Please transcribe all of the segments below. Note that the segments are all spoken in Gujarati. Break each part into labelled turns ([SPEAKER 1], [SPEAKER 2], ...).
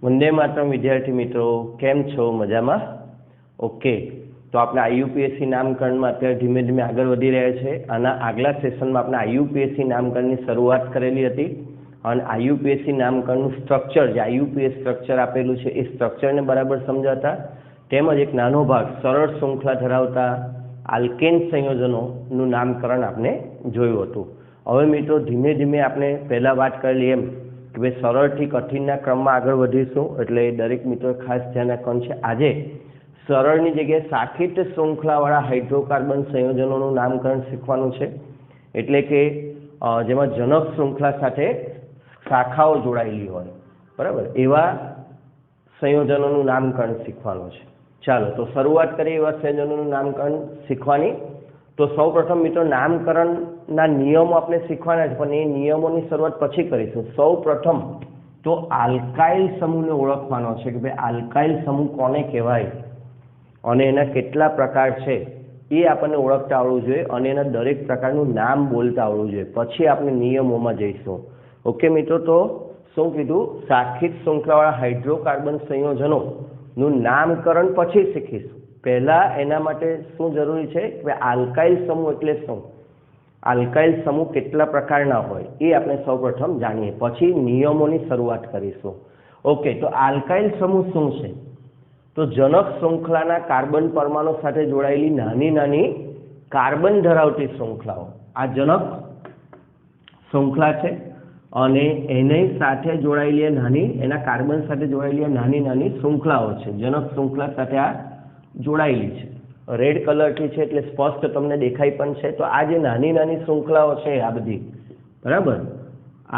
[SPEAKER 1] वंदे मातरम विद्यार्थी मित्रों, केम छो? मजामां? ओके, तो આપણે આઈયુપીએસસી નામકરણમાં અત્યારે ધીમે ધીમે આગળ વધી રહ્યા છે. આના આગલા સેશનમાં આપણે આઈયુપીએસસી નામકરણની શરૂઆત કરેલી હતી અને આઈયુપીએસસી નામકરણનું સ્ટ્રક્ચર, જે આઈયુપીએસ સ્ટ્રક્ચર આપેલું છે એ સ્ટ્રક્ચરને બરાબર સમજાતા, તેમજ એક નાનો ભાગ સરળ શૃંખલા ધરાવતા આલ્કેન સંયોજનોનું નામકરણ આપણે જોયું હતું. હવે મિત્રો ધીમે ધીમે આપણે પહેલાં વાત કરેલી એમ કે ભાઈ સરળથી કઠિનના ક્રમમાં આગળ વધીશું, એટલે દરેક મિત્રો ખાસ ધ્યાન રાખવાનું છે. આજે સરળની જગ્યાએ સાખીટ શૃંખલાવાળા હાઇડ્રોકાર્બન સંયોજનોનું નામકરણ શીખવાનું છે. એટલે કે જેમાં જનક શૃંખલા સાથે શાખાઓ જોડાયેલી હોય, બરાબર, એવા સંયોજનોનું નામકરણ શીખવાનું છે. ચાલો તો શરૂઆત કરીએ એવા સંયોજનોનું નામકરણ શીખવાની. તો સૌપ્રથમ મિત્રો નામકરણના નિયમો આપણે શીખવાના છે, પણ એ નિયમોની શરૂઆત પછી કરીશું. સૌપ્રથમ તો આલ્કાઇલ સમૂહને ઓળખવાનો છે કે ભાઈ આલ્કાઇલ સમૂહ કોને કહેવાય અને એના કેટલા પ્રકાર છે એ આપણને ઓળખતા આવડવું જોઈએ અને એના દરેક પ્રકારનું નામ બોલતા આવડવું જોઈએ. પછી આપણે નિયમોમાં જઈશું. ઓકે મિત્રો, તો શું કીધું? સાખીટ શૃંખલાવાળા હાઇડ્રોકાર્બન સંયોજનોનું નામકરણ પછી શીખીશું. પહેલાં એના માટે શું જરૂરી છે કે આલ્કાઇલ સમૂહ એટલે શું, આલ્કાઇલ સમૂહ કેટલા પ્રકારના હોય એ આપણે સૌપ્રથમ જાણીએ, પછી નિયમોની શરૂઆત કરીશું. ઓકે, તો આલ્કાઇલ સમૂહ શું છે? તો જનક શૃંખલાના કાર્બન પરમાણુ સાથે જોડાયેલી નાની નાની કાર્બન ધરાવતી શૃંખલાઓ આ જનક શૃંખલા છે અને એની સાથે જોડાયેલી એના કાર્બન સાથે જોડાયેલી નાની નાની શૃંખલાઓ છે. જનક શૃંખલા સાથે આ જોડાયેલી છે. રેડ કલરથી છે એટલે સ્પષ્ટ તમને દેખાય પણ છે. તો આ જે નાની નાની શૃંખલાઓ છે આ બધી, બરાબર,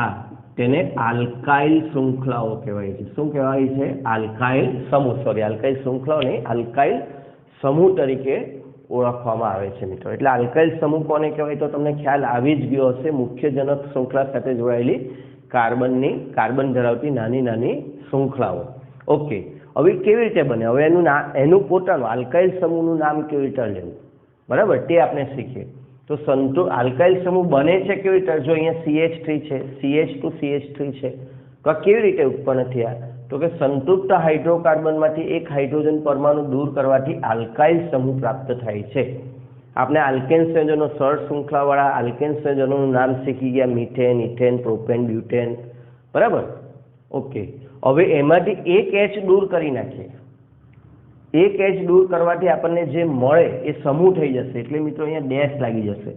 [SPEAKER 1] આ તેને આલ્કાઇલ શૃંખલાઓ કહેવાય છે. શું કહેવાય છે? આલ્કાઇલ સમૂહ. આલ્કાઇલ શૃંખલાઓ નહીં, આલ્કાઇલ સમૂહ તરીકે ઓળખવામાં આવે છે મિત્રો. એટલે આલ્કાઇલ સમૂહ કોને કહેવાય તો તમને ખ્યાલ આવી જ ગયો હશે. મુખ્ય જનક શૃંખલા સાથે જોડાયેલી કાર્બન ધરાવતી નાની નાની શૃંખલાઓ. ઓકે, હવે કેવી રીતે બને? હવે એનું પોતાનું આલ્કાઇલ સમૂહનું નામ કેવી રીતે લેવું, બરાબર, તે આપણે શીખીએ. તો આલ્કાઇલ સમૂહ બને છે કેવી રીતે? જો અહીંયા CH3 છે, CH2CH3 છે, તો આ કેવી રીતે ઉત્પન્ન થયા? તો કે સંતૃપ્ત હાઇડ્રોકાર્બનમાંથી એક હાઇડ્રોજન પરમાણુ દૂર કરવાથી આલ્કાઇલ સમૂહ પ્રાપ્ત થાય છે. આપણે આલ્કેન સંયોજનો, સરળ શૃંખલાવાળા આલ્કેન સંયોજનોનું નામ શીખી ગયા: મિથેન, ઇથેન, પ્રોપેન, બ્યુટેન, બરાબર. ઓકે, હવે એમાંથી એક H દૂર કરી નાખીએ. એક H દૂર કરવાથી આપણને જે મળે એ સમૂહ થઈ જશે. એટલે મિત્રો અહીંયા ડેશ લાગી જશે.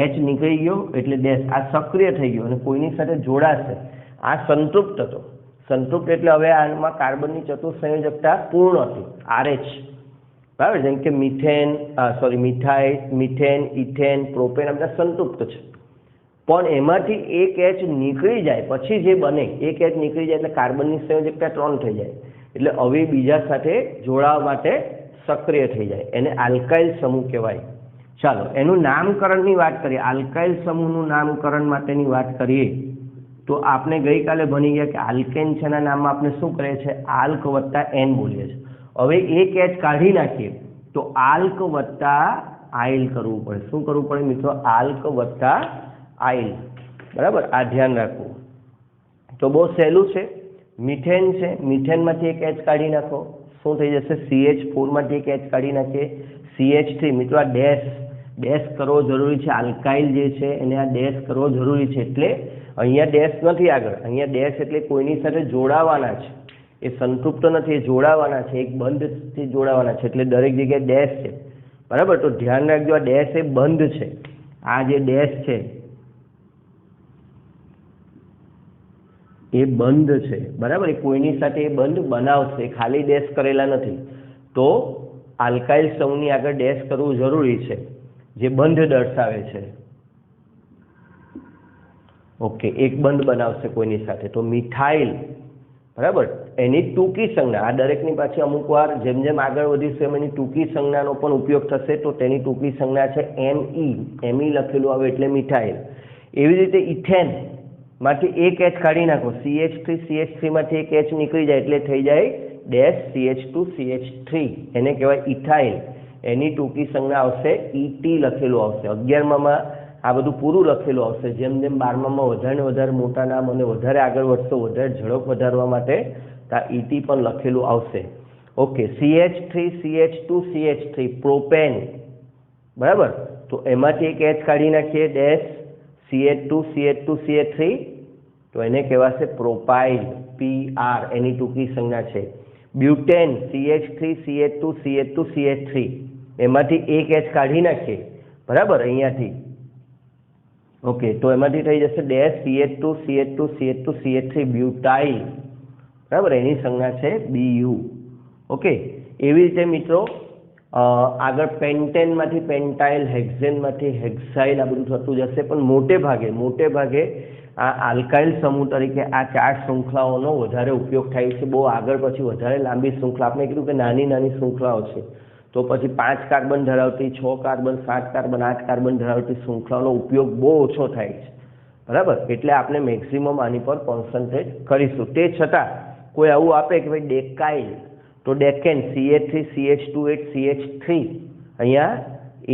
[SPEAKER 1] H નીકળી ગયો એટલે ડેશ. આ સક્રિય થઈ ગયો અને કોઈની સાથે જોડાશે. આ સંતૃપ્ત હતો. સંતૃપ્ત એટલે હવે આમાં કાર્બનની ચતુઃસંયોજકતા પૂર્ણ હતી, RH, બરાબર. જેમ કે મિથાઇલ, મિથેન, ઇથેન, પ્રોપેન આ બધા સંતૃપ્ત છે. પણ એમાંથી એક H નીકળી જાય પછી જે બને, એક H નીકળી જાય એટલે કાર્બનની સંયોજકતા 3 થઈ જાય. એટલે હવે બીજા સાથે જોડાવા માટે સક્રિય થઈ જાય. એને આલ્કાઇલ સમૂહ કહેવાય. ચાલો એનું નામકરણની વાત કરીએ. આલ્કાઇલ સમૂહનું નામકરણ માટેની વાત કરીએ તો આપણે ગઈકાલે ભણી ગયા કે આલ્કેન છે એના નામમાં આપણે શું કરીએ છીએ? આલ્ક વત્તા N બોલીએ છીએ. હવે એક H કાઢી નાખીએ તો આલ્ક વત્તા આઇલ કરવું પડે. શું કરવું પડે મિત્રો? આલ્ક વત્તા આઇલ, બરાબર. આ ધ્યાન રાખવું. તો બહુ સહેલું છે. મિથેન છે, મિથેનમાંથી એક H કાઢી નાખો, શું થઈ જશે? CH4માંથી એક H કાઢી નાખીએ, CH3. મિત્રો આ ડેશ કરવો જરૂરી છે. આલ્કાઇલ જે છે એને આ ડેશ કરવો જરૂરી છે. એટલે અહીંયા ડેશ નથી આગળ. અહીંયા ડેશ એટલે કોઈની સાથે જોડાવાના છે. એ સંતૃપ્ત નથી, એ જોડાવાના છે, એક બંધથી જોડાવાના છે. એટલે દરેક જગ્યાએ ડેશ છે, બરાબર. તો ધ્યાન રાખજો, આ ડેશ એ બંધ છે. આ જે ડેશ છે એ બંધ છે, બરાબર. એ કોઈની સાથે એ બંધ બનાવશે, ખાલી ડેશ કરેલા નથી. તો આલ્કાઇલ સમૂહની આગળ ડેશ કરવું જરૂરી છે, જે બંધ દર્શાવે છે. ઓકે, એક બંધ બનાવશે કોઈની સાથે. તો મિથાઇલ, બરાબર, એની ટૂંકી સંજ્ઞા. આ દરેકની પાછી અમુક વાર જેમ જેમ આગળ વધીશું એમ એની ટૂંકી સંજ્ઞાનો પણ ઉપયોગ થશે. તો તેની ટૂંકી સંજ્ઞા છે Me લખેલું આવે એટલે મિથાઇલ. એવી રીતે ઇથેન માંથી એક H કાઢી નાખો, CH3 માંથી એક H નીકળી જાય એટલે થઈ જાય ડેશ CH2CH3. એને કહેવાય ઇથાઇલ. એની ટૂંકી સંજ્ઞા આવશે ET લખેલું આવશે. 11માં આ બધું પૂરું લખેલું આવશે. જેમ જેમ 12માં વધારે ને વધારે મોટા નામ અને વધારે આગળ વધશો, વધારે ઝડપ વધારવા માટે તો આ ET પણ લખેલું આવશે. ઓકે, CH3CH2CH3 પ્રોપેન, બરાબર. તો એમાંથી એક H કાઢી નાખીએ, ડેશ CH2CH2CH3, તો એને કહેવાશે પ્રોપાઇલ, PR એની ટૂંકી સંજ્ઞા છે. બ્યુટેન CH3CH2CH2CH3 એમાંથી એક H કાઢી નાખીએ, બરાબર, અહીંયાથી. ઓકે, તો એમાંથી થઈ જશે ડેશ CH2CH2CH2CH3 બ્યુટાઇલ, બરાબર, એની સંજ્ઞા છે BU. ઓકે, એવી રીતે મિત્રો આગળ પેન્ટેનમાંથી પેન્ટાઇલ, હેક્ઝેનમાંથી હેક્સાઇલ, આ બધું થતું જશે. પણ મોટે ભાગે આ આલ્કાઇલ સમૂહ તરીકે આ 4 શૃંખલાઓનો વધારે ઉપયોગ થાય છે. બહુ આગળ પછી વધારે લાંબી શૃંખલા, આપણે કીધું કે નાની શૃંખલાઓ છે, તો પછી 5 કાર્બન ધરાવતી, 6 કાર્બન, 7 કાર્બન, 8 કાર્બન ધરાવતી શૃંખલાઓનો ઉપયોગ બહુ ઓછો થાય છે, બરાબર. એટલે આપણે મેક્સિમમ આની પર કોન્સન્ટ્રેટ કરીશું. તે છતાં કોઈ આવું આપે કે ભાઈ ડેકાઇલ, તો ડેકેન CH3CH28CH3 અહીંયા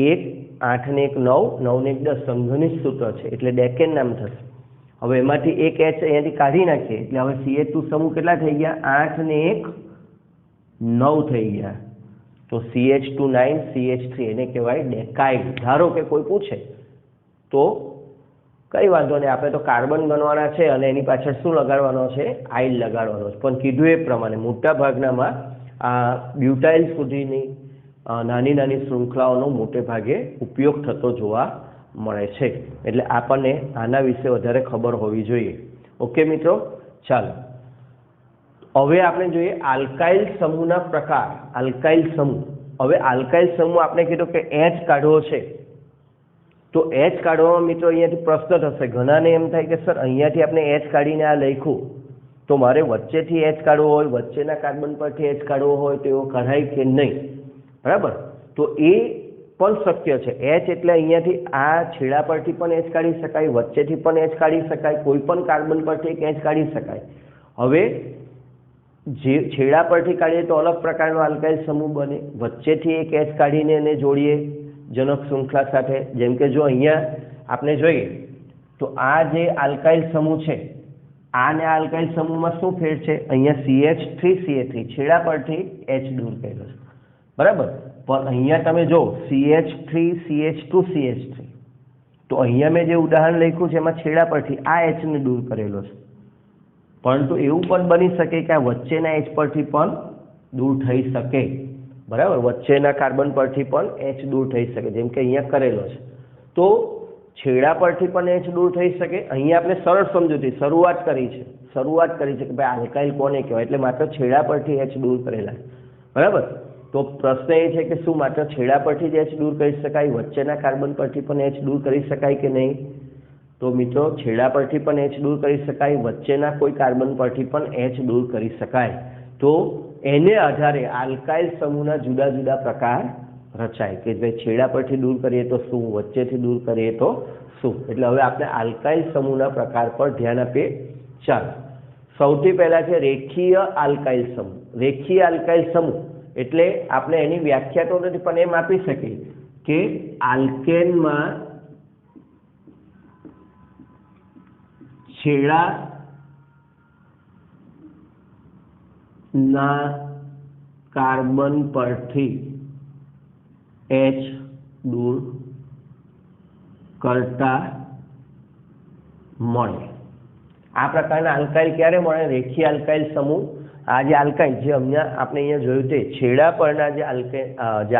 [SPEAKER 1] 1 8 ને 1 9 9 ને 1 10 સંઘનિત સૂત્ર છે એટલે ડેકેન નામ થશે. હવે એમાંથી એક H અહીંયાથી કાઢી નાખીએ એટલે હવે CH2 સમૂહ કેટલા થઈ ગયા? 8 ને 1 9 થઈ ગયા. તો CH2 9 CH3 એને કહેવાય ડેકાઇલ. ધારો કે કોઈ પૂછે તો કઈ વાંધો નહીં, આપણે તો કાર્બન ગણવાના છે અને એની પાછળ શું લગાડવાનો છે? આઇલ લગાડવાનો છે. પણ કીધું એ પ્રમાણે મોટા ભાગનામાં આ બ્યુટાઇલ સુધીની નાની શૃંખલાઓનો મોટે ભાગે ઉપયોગ થતો જોવા મળે છે. એટલે આપણને આના વિશે વધારે ખબર હોવી જોઈએ. ઓકે મિત્રો, ચાલો હવે આપણે જોઈએ આલ્કાઇલ સમૂહના પ્રકાર. આલ્કાઇલ સમૂહ, હવે આલ્કાઇલ સમૂહ આપણે કીધું કે H કાઢવો છે, તો H કાઢવામાં મિત્રો અહીંયાથી પ્રશ્ન થશે. ઘણાને એમ થાય કે સર અહીંયાથી આપણે H કાઢીને આ લખ્યું, તો મારે વચ્ચેથી H કાઢવો હોય, વચ્ચેના કાર્બન પરથી H કાઢવો હોય તો એવો કઢાય કે નહીં, બરાબર. તો એ પણ શક્ય છે. H એટલે અહીંયાથી આ છેડા પરથી પણ H કાઢી શકાય, વચ્ચેથી પણ H કાઢી શકાય, કોઈ પણ કાર્બન પરથી એક H કાઢી શકાય. હવે જે છેડા પરથી કાઢીએ તો અલગ પ્રકારનો આલ્કાઇલ સમૂહ બને, વચ્ચેથી એક H કાઢીને એને જોડીએ જનક શૃંખલા સાથે. જેમ કે જો અહીંયા આપણે જોઈએ તો આ જે આલ્કાઇલ સમૂહ છે, આ ને આલ્કાઇલ સમૂહમાં શું ફેર છે? અહીંયા CH3CH3 છેડા પરથી H દૂર કર્યો છે, બરાબર. પણ અહીંયા તમે જો CH3CH2CH3, તો અહીંયા મેં જે ઉદાહરણ લખ્યું છે એમાં છેડા પરથી આ H ને દૂર કરેલો છે. પરંતુ એવું પણ બની શકે કે આ વચ્ચેના H પરથી પણ દૂર થઈ શકે, બરાબર. વચ્ચેના કાર્બન પરથી પણ H દૂર થઈ શકે, જેમ કે અહીંયા કરેલો છે. તો છેડા પરથી પણ H દૂર થઈ શકે. અહીંયા આપણે સરળ સમજૂતી શરૂઆત કરી છે કે ભાઈ આલ્કાઇલ કોને કહેવાય, એટલે માત્ર છેડા પરથી H દૂર કરેલા, બરાબર. તો પ્રશ્ન એ છે કે શું માત્ર છેડા પરથી જ H દૂર કરી શકાય, વચ્ચેના કાર્બન પરથી પણ H દૂર કરી શકાય કે નહીં? તો મિત્રો છેડા પરથી પણ H દૂર કરી શકાય, વચ્ચેના કોઈ કાર્બન પરથી પણ H દૂર કરી શકાય. તો એને આધારે આલ્કાઇલ સમૂહના જુદા જુદા પ્રકાર રચાય કે ભાઈ છેડા પરથી દૂર કરીએ તો શું, વચ્ચેથી દૂર કરીએ તો શું. એટલે હવે આપણે આલ્કાઇલ સમૂહના પ્રકાર પર ધ્યાન આપીએ. ચાલો, સૌથી પહેલા છે રેખીય આલ્કાઇલ સમૂહ. રેખીય આલ્કાઇલ સમૂહ એટલે આપણે એની વ્યાખ્યા તો નથી પણ એમ આપી શકીએ કે આલ્કેનમાં છેડા ના કાર્બન પરથી H દૂર કરતા મળે. આ પ્રકારના આલ્કાઇલ ક્યારે મળે? રેખીય આલ્કાઇલ સમૂહ. આ જે આલ્કાઇલ જે આપણે અહીંયા જોયું તે છેડા પરના જે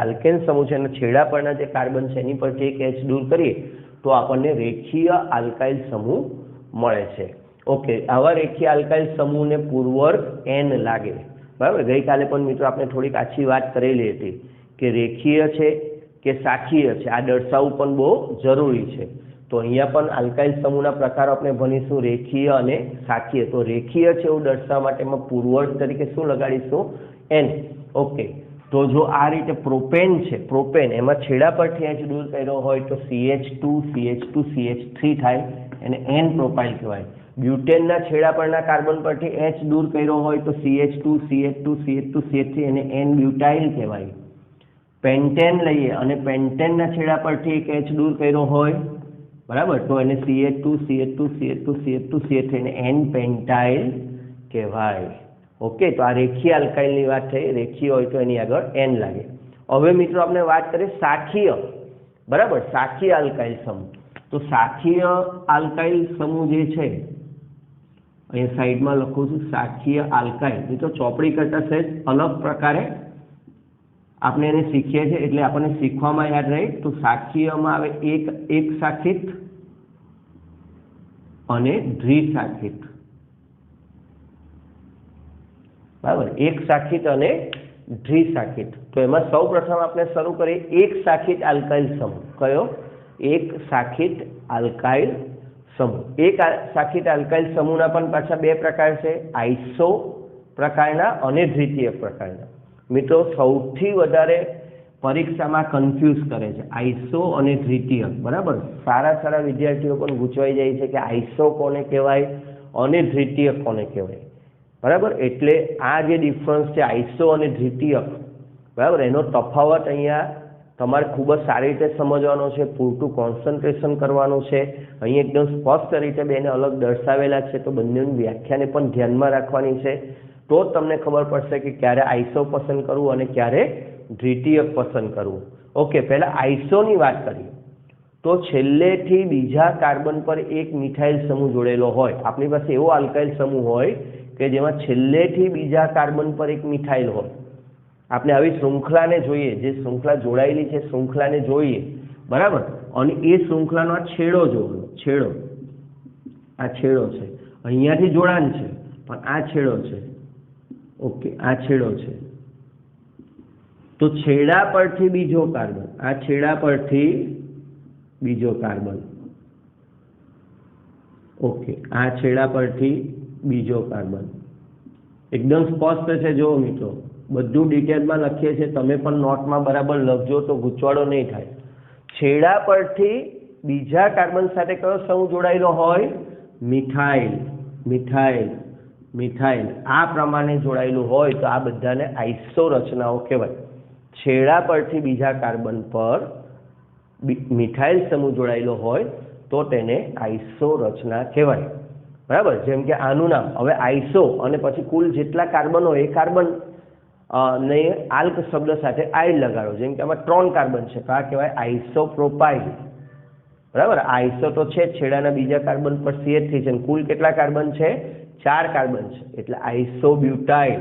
[SPEAKER 1] આલ્કેન સમૂહ છે એના છેડા પરના જે કાર્બન છે એની પરથી એક H દૂર કરીએ તો આપણને રેખીય આલ્કાઇલ સમૂહ મળે છે. ઓકે, આવા રેખીય આલ્કાઇલ સમૂહને પૂર્વવર્ગ N લાગે, બરાબર. ગઈકાલે પણ મિત્રો આપણે થોડીક આછી વાત કરેલી હતી કે રેખીય છે કે શાખીય છે આ દર્શાવવું પણ બહુ જરૂરી છે. તો અહીંયા પણ આલ્કાઇલ સમૂહના પ્રકારો આપણે ભણીશું, રેખીય અને શાખીય. તો રેખીય છે એવું દર્શાવવા માટે એમાં પૂર્વવર્ગ તરીકે શું લગાડીશું? N. ઓકે, તો જો આ રીતે પ્રોપેન છે, પ્રોપેન એમાં છેડા પરથી H દૂર કર્યો હોય તો CH2CH2CH3 થાય, એને N પ્રોપાઇલ કહેવાય. બ્યુટેનના છેડા પરના કાર્બન પરથી H દૂર કર્યો હોય તો CH2CH2CH2CH3 એને N બ્યુટાઇલ કહેવાય. પેન્ટેન લઈએ અને પેન્ટેનના છેડા પરથી એક H દૂર કર્યો હોય, બરાબર, તો એને CH2CH2CH2CH3 એને N પેન્ટાઇલ કહેવાય. ઓકે, તો આ રેખીય આલ્કાઇલની વાત થઈ. રેખીય હોય તો એની આગળ એન લાગે. હવે મિત્રો આપણે વાત કરીએ શાખીય, બરાબર, શાખીય આલ્કાઇલ સમૂહ. તો શાખીય આલ્કાઇલ સમૂહ જે છે અહીંયા સાઈડમાં લખું છું, શાખીય આલ્કાઇલ. મિત્રો ચોપડી કરતાં સહેજ અલગ પ્રકારે આપણે એને શીખીએ છીએ એટલે આપણને શીખવામાં યાદ રહે. તો શાખીયમાં આવે એક શાખિત અને દ્વિશાખિત, બરાબર, એક શાખિત અને દ્વિશાખિત. તો એમાં સૌપ્રથમ આપણે શરૂ કરીએ એક શાખિત આલ્કાઇલ સમૂહ. કયો? એક શાખિત આલ્કાઇલ સમૂહ. એક શાખિત આલ્કાઇલ સમૂહના પણ પાછા બે પ્રકાર છે, આઇસો પ્રકારના અને દ્વિતીયક પ્રકારના. મિત્રો સૌથી વધારે પરીક્ષામાં કન્ફ્યુઝ કરે છે આઇસો અને દ્વિતીયક, બરાબર. સારા વિદ્યાર્થીઓ પણ ગૂંચવાઈ જાય છે કે આઇસો કોને કહેવાય અને દ્વિતીયક કોને કહેવાય, બરાબર. એટલે આ જે ડિફરન્સ છે આઇસો અને દ્વિતીયક, બરાબર, એનો તફાવત અહીંયા તમારે ખૂબ જ સારી રીતે સમજવાનો છે, પૂરતું કોન્સન્ટ્રેશન કરવાનું છે. અહીં એકદમ સ્પષ્ટ રીતે બેને અલગ દર્શાવેલા છે, તો બંનેની વ્યાખ્યાને પણ ધ્યાનમાં રાખવાની છે. તો જ તમને ખબર પડશે કે ક્યારે આઇસો પસંદ કરવું અને ક્યારે દ્વિતીયક પસંદ કરવું. ઓકે, પહેલા આઇસોની વાત કરીએ તો છેલ્લેથી બીજા કાર્બન પર એક મિથાઇલ સમૂહ જોડેલો હોય. આપણી પાસે એવો આલ્કાઇલ સમૂહ હોય કે જેમાં છેલ્લેથી બીજા કાર્બન પર એક મિથાઇલ હોય. આપણે આવી શૃંખલાને જોઈએ, જે શૃંખલા જોડાયેલી છે શૃંખલાને જોઈએ, બરાબર. અને એ શૃંખલાનો આ છેડો જોવો, છેડો, આ છેડો છે, અહીંયાથી જોડાણ છે પણ આ છેડો છે. ઓકે, આ છેડો છે. તો છેડા પરથી બીજો કાર્બન, આ છેડા પરથી બીજો કાર્બન. ઓકે, આ છેડા પરથી બીજો કાર્બન. એકદમ સ્પષ્ટ છે. જો મિત્રો બધું ડિટેલમાં લખીએ છીએ, તમે પણ નોટમાં બરાબર લખજો તો ગૂંચવાડો નહીં થાય. છેડા પરથી બીજા કાર્બન સાથે કયો સમૂહ જોડાયેલો હોય? Methyl, methyl, methyl. આ પ્રમાણે જોડાયેલું હોય તો આ બધાને આઇસો રચનાઓ કહેવાય. છેડા પરથી બીજા કાર્બન પર મિથાઇલ સમૂહ જોડાયેલો હોય તો તેને આઇસો રચના કહેવાય, બરાબર. જેમ કે આનું નામ હવે આઇસો અને પછી કુલ જેટલા કાર્બન હોય એ કાર્બન ને આલ્ક શબ્દ સાથે આઇલ લગાડો. જેમ કે આમાં 3 કાર્બન છે તો આ કહેવાય આઇસોપ્રોપાઇલ, બરાબર. આઇસો તો છે છેડાના બીજા કાર્બન પર CH3 છે. કુલ કેટલા કાર્બન છે? 4 કાર્બન છે એટલે આઇસોબ્યુટાઇલ.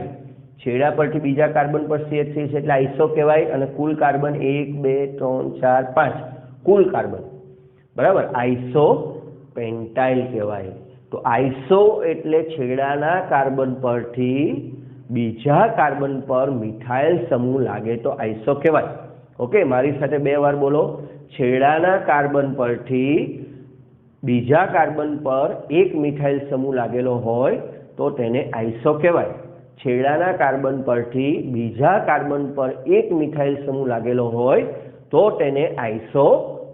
[SPEAKER 1] છેડા પરથી બીજા કાર્બન પર CH3 છે એટલે આઇસો કહેવાય. અને કુલ કાર્બન 1 2 3 4 5 કુલ કાર્બન, બરાબર, આઇસોપેન્ટાઇલ કહેવાય. તો આઇસો એટલે છેડાના કાર્બન પરથી બીજા કાર્બન પર મિથાઇલ સમૂહ લાગે તો આઇસો કહેવાય. ઓકે, મારી સાથે 2 વાર બોલો. છેડાના કાર્બન પરથી બીજા કાર્બન પર એક મિથાઇલ સમૂહ લાગેલો હોય તો તેને આઇસો કહેવાય. છેડાના કાર્બન પરથી બીજા કાર્બન પર એક મિથાઇલ સમૂહ લાગેલો હોય તો તેને આઇસો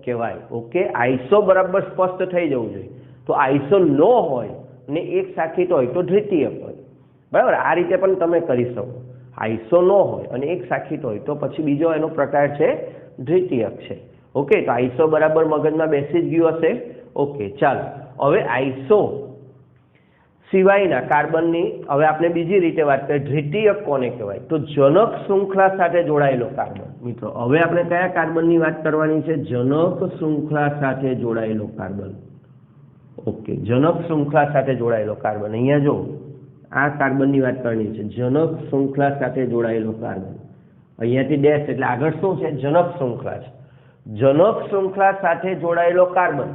[SPEAKER 1] કહેવાય. ઓકે, આઇસો બરાબર સ્પષ્ટ થઈ જવું જોઈએ. તો આઇસો ન હોય ને એક શાખિત હોય તો દ્વિતીયક હોય, બરાબર. આ રીતે પણ તમે કરી શકો. આઇસો ન હોય અને એક શાખિત હોય તો પછી બીજો એનો પ્રકાર છે દ્વિતીયક છે. ઓકે, તો આઇસો બરાબર મગજમાં બેસી જ ગયું હશે. ઓકે, ચાલો હવે આઇસો સિવાયના કાર્બનની હવે આપણે બીજી રીતે વાત કરીએ. દ્વિતીયક કોને કહેવાય? તો જનક શૃંખલા સાથે જોડાયેલો કાર્બન. મિત્રો હવે આપણે કયા કાર્બનની વાત કરવાની છે? જનક શૃંખલા સાથે જોડાયેલો કાર્બન. ઓકે, જનક શૃંખલા સાથે જોડાયેલો કાર્બન. અહીંયા જો આ કાર્બનની વાત કરવાની છે, જનક શૃંખલા સાથે જોડાયેલો કાર્બન. અહીંયાથી ડેશ એટલે આગળ શું છે? જનક શૃંખલા છે. જનક શૃંખલા સાથે જોડાયેલો કાર્બન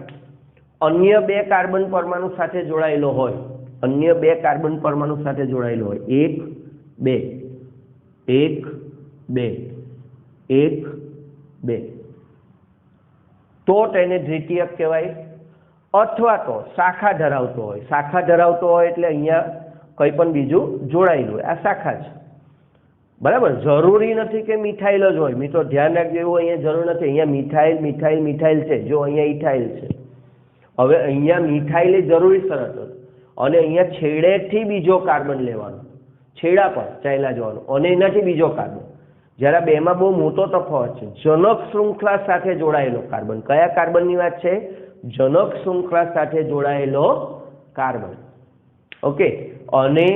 [SPEAKER 1] અન્ય 2 કાર્બન પરમાણુ સાથે જોડાયેલો હોય, અન્ય 2 કાર્બન પરમાણુ સાથે જોડાયેલો હોય, 1 2 1 2 1 2, તો તેને દ્વિતીયક કહેવાય. અથવા તો શાખા ધરાવતો હોય. શાખા ધરાવતો હોય એટલે અહીંયા કંઈ પણ બીજું જોડાયેલું હોય, આ શાખા છે, બરાબર. જરૂરી નથી કે મિથાઇલ જ હોય. મિત્રો ધ્યાન રાખજો, એવું અહીંયા જરૂર નથી. અહીંયા મિથાઇલ મિથાઇલ મિથાઇલ છે, જો અહીંયા ઇથાઇલ છે. હવે અહીંયા મિથાઇલ એ જરૂરી શરત હતી અને અહીંયા છેડેથી બીજો કાર્બન લેવાનો, છેડા પર ચાલ્યા જવાનું અને એનાથી બીજો કાર્બન. જ્યારે બેમાં બહુ મોટો તફાવત છે. જનક શૃંખલા સાથે જોડાયેલો કાર્બન. કયા કાર્બનની વાત છે? જનક શૃંખલા સાથે જોડાયેલો કાર્બન. ઓકે, અને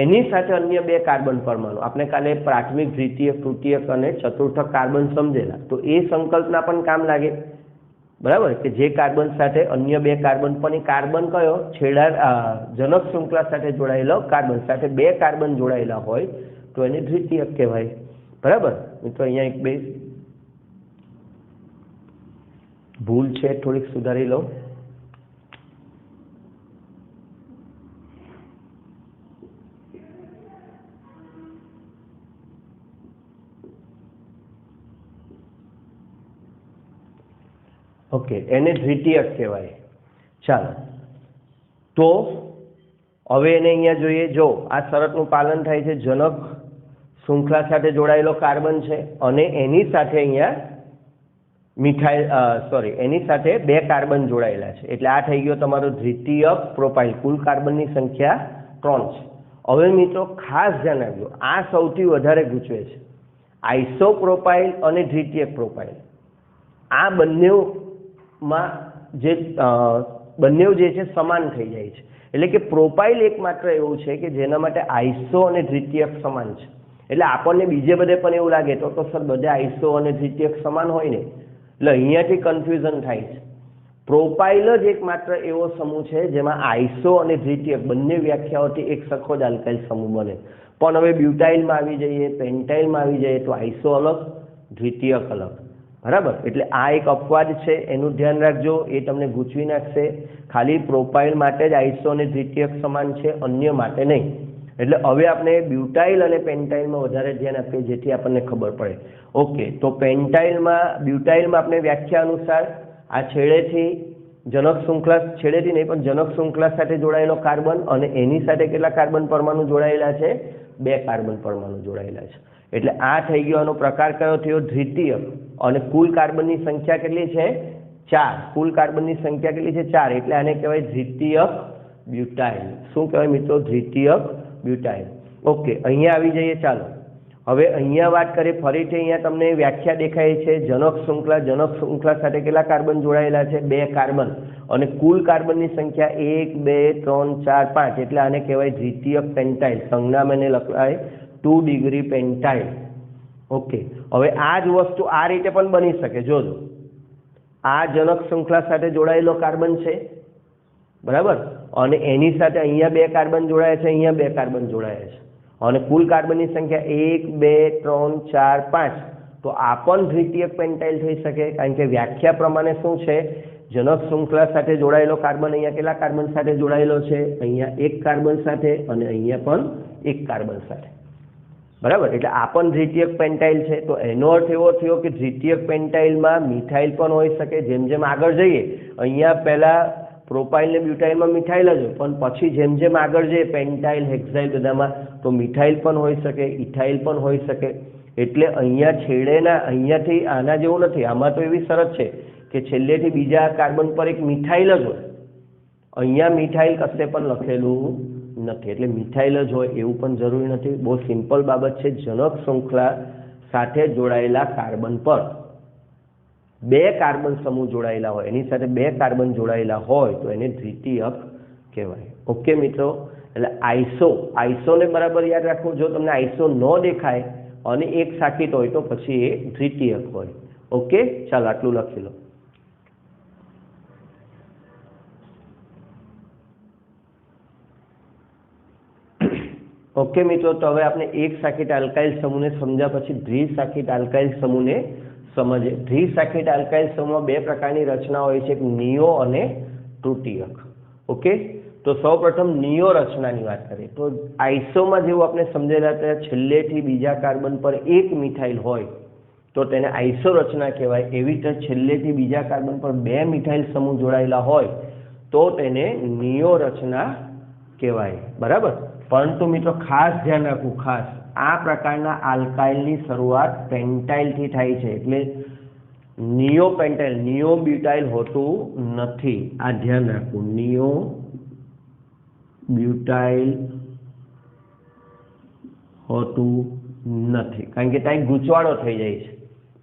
[SPEAKER 1] એની સાથે અન્ય બે કાર્બન પરમાણુ, આપણે કાલે પ્રાથમિક, દ્વિતીયક, તૃતીયક અને ચતુર્થક કાર્બન સમજેલા, તો એ સંકલ્પના પણ કામ લાગે, બરાબર, કે જે કાર્બન સાથે અન્ય બે કાર્બન, પણ એ કાર્બન કયો, જનક શૃંખલા સાથે જોડાયેલો કાર્બન સાથે બે કાર્બન જોડાયેલા હોય તો એને દ્વિતીયક કહેવાય, બરાબર મિત્રો. અહીંયા એક બે ભૂલ છે, થોડીક સુધારી લો. ઓકે, એને દ્વિતીયક કહેવાય. ચાલો, તો હવે એને અહીંયા જોઈએ. જો આ શરતનું પાલન થાય છે, જનક શૃંખલા સાથે જોડાયેલો કાર્બન છે અને એની સાથે અહીંયા એની સાથે બે કાર્બન જોડાયેલા છે, એટલે આ થઈ ગયો તમારો દ્વિતીયક પ્રોપાઇલ. કુલ કાર્બનની સંખ્યા 3 છે. હવે મિત્રો ખાસ ધ્યાન રાખજો, આ સૌથી વધારે ગૂંચવે છે, આઇસોપ્રોપાઇલ અને દ્વિતીયક પ્રોપાઇલ. આ બંને જે છે સમાન થઈ જાય છે, એટલે કે પ્રોપાઇલ એકમાત્ર એવું છે કે જેના માટે આઇસો અને દ્વિતીયક સમાન છે. એટલે આપણને બીજે બધે પણ એવું લાગે તો સર બધે આઇસો અને દ્વિતીયક સમાન હોય ને, એટલે અહીંયાથી કન્ફ્યુઝન થાય છે. પ્રોપાઇલ જ એકમાત્ર એવો સમૂહ છે જેમાં આઇસો અને દ્વિતીયક બંને વ્યાખ્યાઓથી એક સરખો જ આલ્કાઇલ સમૂહ બને. પણ હવે બ્યુટાઇલમાં આવી જઈએ, પેન્ટાઇલમાં આવી જઈએ તો આઇસો અલગ, દ્વિતીયક અલગ, બરાબર. એટલે આ એક અપવાદ છે, એનું ધ્યાન રાખજો, એ તમને ગૂંચવી નાખશે. ખાલી પ્રોપાઇલ માટે જ આઇસો અને દ્વિતીયક સમાન છે, અન્ય માટે નહીં. એટલે હવે આપણે બ્યુટાઇલ અને પેન્ટાઇલમાં વધારે ધ્યાન આપીએ જેથી આપણને ખબર પડે. ઓકે, તો બ્યુટાઇલમાં આપણે વ્યાખ્યા અનુસાર આ છેડેથી જનક શૃંખલા, છેડેથી નહીં પણ જનક શૃંખલા સાથે જોડાયેલો કાર્બન અને એની સાથે કેટલા કાર્બન પરમાણુ જોડાયેલા છે, બે કાર્બન પરમાણુ જોડાયેલા છે. એટલે આ થઈ ગયો, આનો પ્રકાર કયો થયો, દ્વિતીયક. અને કુલ કાર્બનની સંખ્યા કેટલી છે, 4. કુલ કાર્બનની સંખ્યા કેટલી છે, 4. એટલે આને કહેવાય દ્વિતીયક બ્યુટાઇલ. શું કહેવાય મિત્રો, દ્વિતીયક બ્યુટાઇલ. ઓકે, અહીંયા આવી જઈએ. ચાલો હવે અહીંયા વાત કરીએ ફરીથી. અહીંયા તમને વ્યાખ્યા દેખાય છે, જનક શૃંખલા સાથે કેટલા કાર્બન જોડાયેલા છે, 2 કાર્બન, અને કુલ કાર્બનની સંખ્યા 1 2 3 4 5. એટલે આને કહેવાય દ્વિતીયક પેન્ટાઇલ. સંજ્ઞામાં એને લખાય 2 ડિગ્રી પેન્ટાઇલ. ઓકે, હવે આ જ વસ્તુ આ રીતે પણ બની શકે. જોજો, આ જનક શૃંખલા સાથે જોડાયેલો કાર્બન છે, બરાબર, અને એની સાથે અહીંયા 2 કાર્બન જોડાયા છે, અહીંયા 2 કાર્બન જોડાયા છે, અને કુલ કાર્બનની સંખ્યા 1 2 3 4 5. તો આ પણ દ્વિતીયક પેન્ટાઇલ થઈ શકે, કારણ કે વ્યાખ્યા પ્રમાણે શું છે, જનક શૃંખલા સાથે જોડાયેલો કાર્બન અહીંયા કેટલા કાર્બન સાથે જોડાયેલો છે, અહીંયા 1 કાર્બન સાથે અને અહીંયા પણ 1 કાર્બન સાથે, બરાબર. એટલે આ પણ દ્વિતીયક પેન્ટાઇલ છે. તો એનો અર્થ એવો થયો કે દ્વિતીયક પેન્ટાઇલમાં મિથાઇલ પણ હોઈ શકે. જેમ જેમ આગળ જઈએ, અહીંયા પહેલા પ્રોપાઇલ ને બ્યુટાઇલમાં મિથાઇલ જ હોય, પણ પછી જેમ જેમ આગળ જઈએ પેન્ટાઇલ, હેક્સાઇલ બધામાં, તો મિથાઇલ પણ હોઈ શકે, ઇથાઇલ પણ હોઈ શકે. એટલે અહીંયા છેડેના, અહીંયાથી આના જેવું નથી. આમાં તો એવી શરત છે કે છેલ્લેથી બીજા કાર્બન પર એક મિથાઇલ જ હોય, અહીંયા મિથાઇલ કશે પણ લખેલું નથી. એટલે મિથાઇલ જ હોય એવું પણ જરૂરી નથી. બહુ સિમ્પલ બાબત છે. જનક શૃંખલા સાથે જોડાયેલા કાર્બન પર 2 કાર્બન સમૂહ જોડાયેલા હોય, એની સાથે 2 કાર્બન જોડાયેલા હોય તો એને દ્વિતીયક કહેવાય. ઓકે મિત્રો, એટલે આઈસોને બરાબર યાદ રાખવું. જો તમને આઈસો ન દેખાય અને એક સાકીટ હોય તો પછી એ દ્વિતીયક હોય. ઓકે, ચાલો આટલું લખી લો. ઓકે મિત્રો, તો હવે આપણે એક સાકીટ આલ્કાઇલ સમૂહને સમજ્યા પછી દ્વિસાકીટ આલ્કાઇલ સમૂહને સમજે. દ્વિસાકીટ આલ્કાઇલ સમૂહમાં 2 પ્રકારની રચના હોય છે, નિયો અને તૃતીયક. ઓકે, તો સૌપ્રથમ નિયો રચનાની વાત કરીએ તો આઇસોમાં જેવું આપણે સમજેલા હતા, છેલ્લેથી બીજા કાર્બન પર 1 મિથાઇલ હોય તો તેને આઇસો રચના કહેવાય. એવી રીતે છેલ્લેથી બીજા કાર્બન પર 2 મિથાઇલ સમૂહ જોડાયેલા હોય તો તેને નિયો રચના કહેવાય, બરાબર. પરંતુ મિત્રો ખાસ ધ્યાન રાખવું, ખાસ આ પ્રકારના આલ્કાઇલની શરૂઆત પેન્ટાઇલથી થાય છે. એટલે નિયો પેન્ટાઇલ, નિયો બ્યુટાઇલ હોતું નથી. આ ધ્યાન રાખવું, નિયો બ્યુટાઇલ હોતું નથી, કારણ કે ત્યાં ગૂંચવાડો થઈ જાય છે,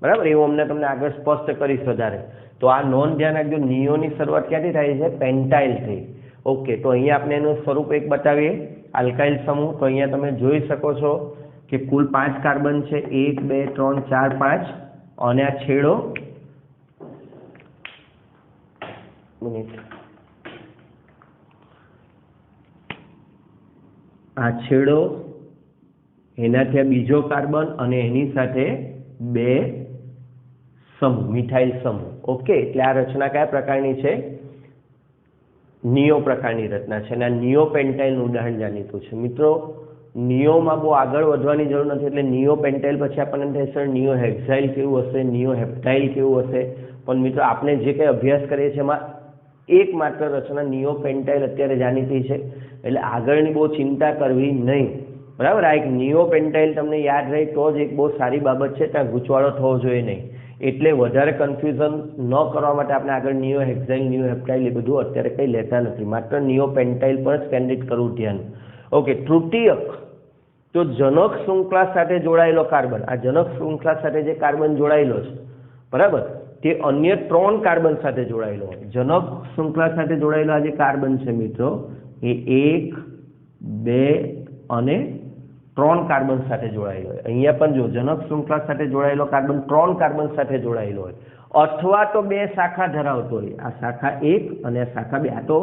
[SPEAKER 1] બરાબર. એવું અમને તમને આગળ સ્પષ્ટ કરીશ વધારે. તો આ નોંધ ધ્યાન રાખજો, નિયોની શરૂઆત ક્યાંથી થાય છે, પેન્ટાઇલથી. ઓકે, તો અહીંયા આપણે એનું સ્વરૂપ એક બતાવીએ આલ્કાઇલ સમૂહ. તો અહીંયા તમે જોઈ શકો છો કે કુલ 5 કાર્બન છે, 1 2 3 4 5, અને આ છેડો એનાથી આ બીજો કાર્બન અને એની સાથે 2 સમૂહ, મિથાઇલ સમૂહ. ઓકે, એટલે આ રચના કયા પ્રકારની છે? નિયો પ્રકારની રચના છે. અને આ નિયો પેન્ટાઇલનું ઉદાહરણ જાણીતું છે. મિત્રો, નિયોમાં બહુ આગળ વધવાની જરૂર નથી. એટલે નિયો પેન્ટાઇલ પછી આપણને થશે નિયો હેક્સાઇલ કેવું હશે, નિયો હેપ્ટાઇલ કેવું હશે. પણ મિત્રો, આપણે જે કંઈ અભ્યાસ કરીએ છીએ એમાં એકમાત્ર રચના નિયો પેન્ટાઇલ અત્યારે જાણીતી છે. એટલે આગળની બહુ ચિંતા કરવી નહીં, બરાબર. આ એક નિયો પેન્ટાઇલ તમને યાદ રહે તો જ એક બહુ સારી બાબત છે. ત્યાં ગૂંચવાડો થવો જોઈએ નહીં. એટલે વધારે કન્ફ્યુઝન ન કરવા માટે આપણે આગળ નિયો હેક્સાઇલ, નિયો હેપ્ટાઇલ એ બધું અત્યારે કંઈ લેતા નથી. માત્ર નિયો પેન્ટાઇલ પર જ કેન્દ્રિત કરવું ધ્યાન. ઓકે, તૃતીયક તો જનક શૃંખલા સાથે જોડાયેલો કાર્બન. આ જનક શૃંખલા સાથે જે કાર્બન જોડાયેલો છે, બરાબર, તે અન્ય 3 કાર્બન સાથે જોડાયેલો હોય. જનક શૃંખલા સાથે જોડાયેલો આ જે કાર્બન છે મિત્રો, એ 1 2 અને 3 કાર્બન સાથે જોડાયેલો હોય. અહીંયા પણ જો જનક શૃંખલા સાથે જોડાયેલો કાર્બન 3 કાર્બન સાથે જોડાયેલો હોય, અથવા તો 2 શાખા ધરાવતો હોય. આ શાખા 1 અને આ શાખા 2. આ તો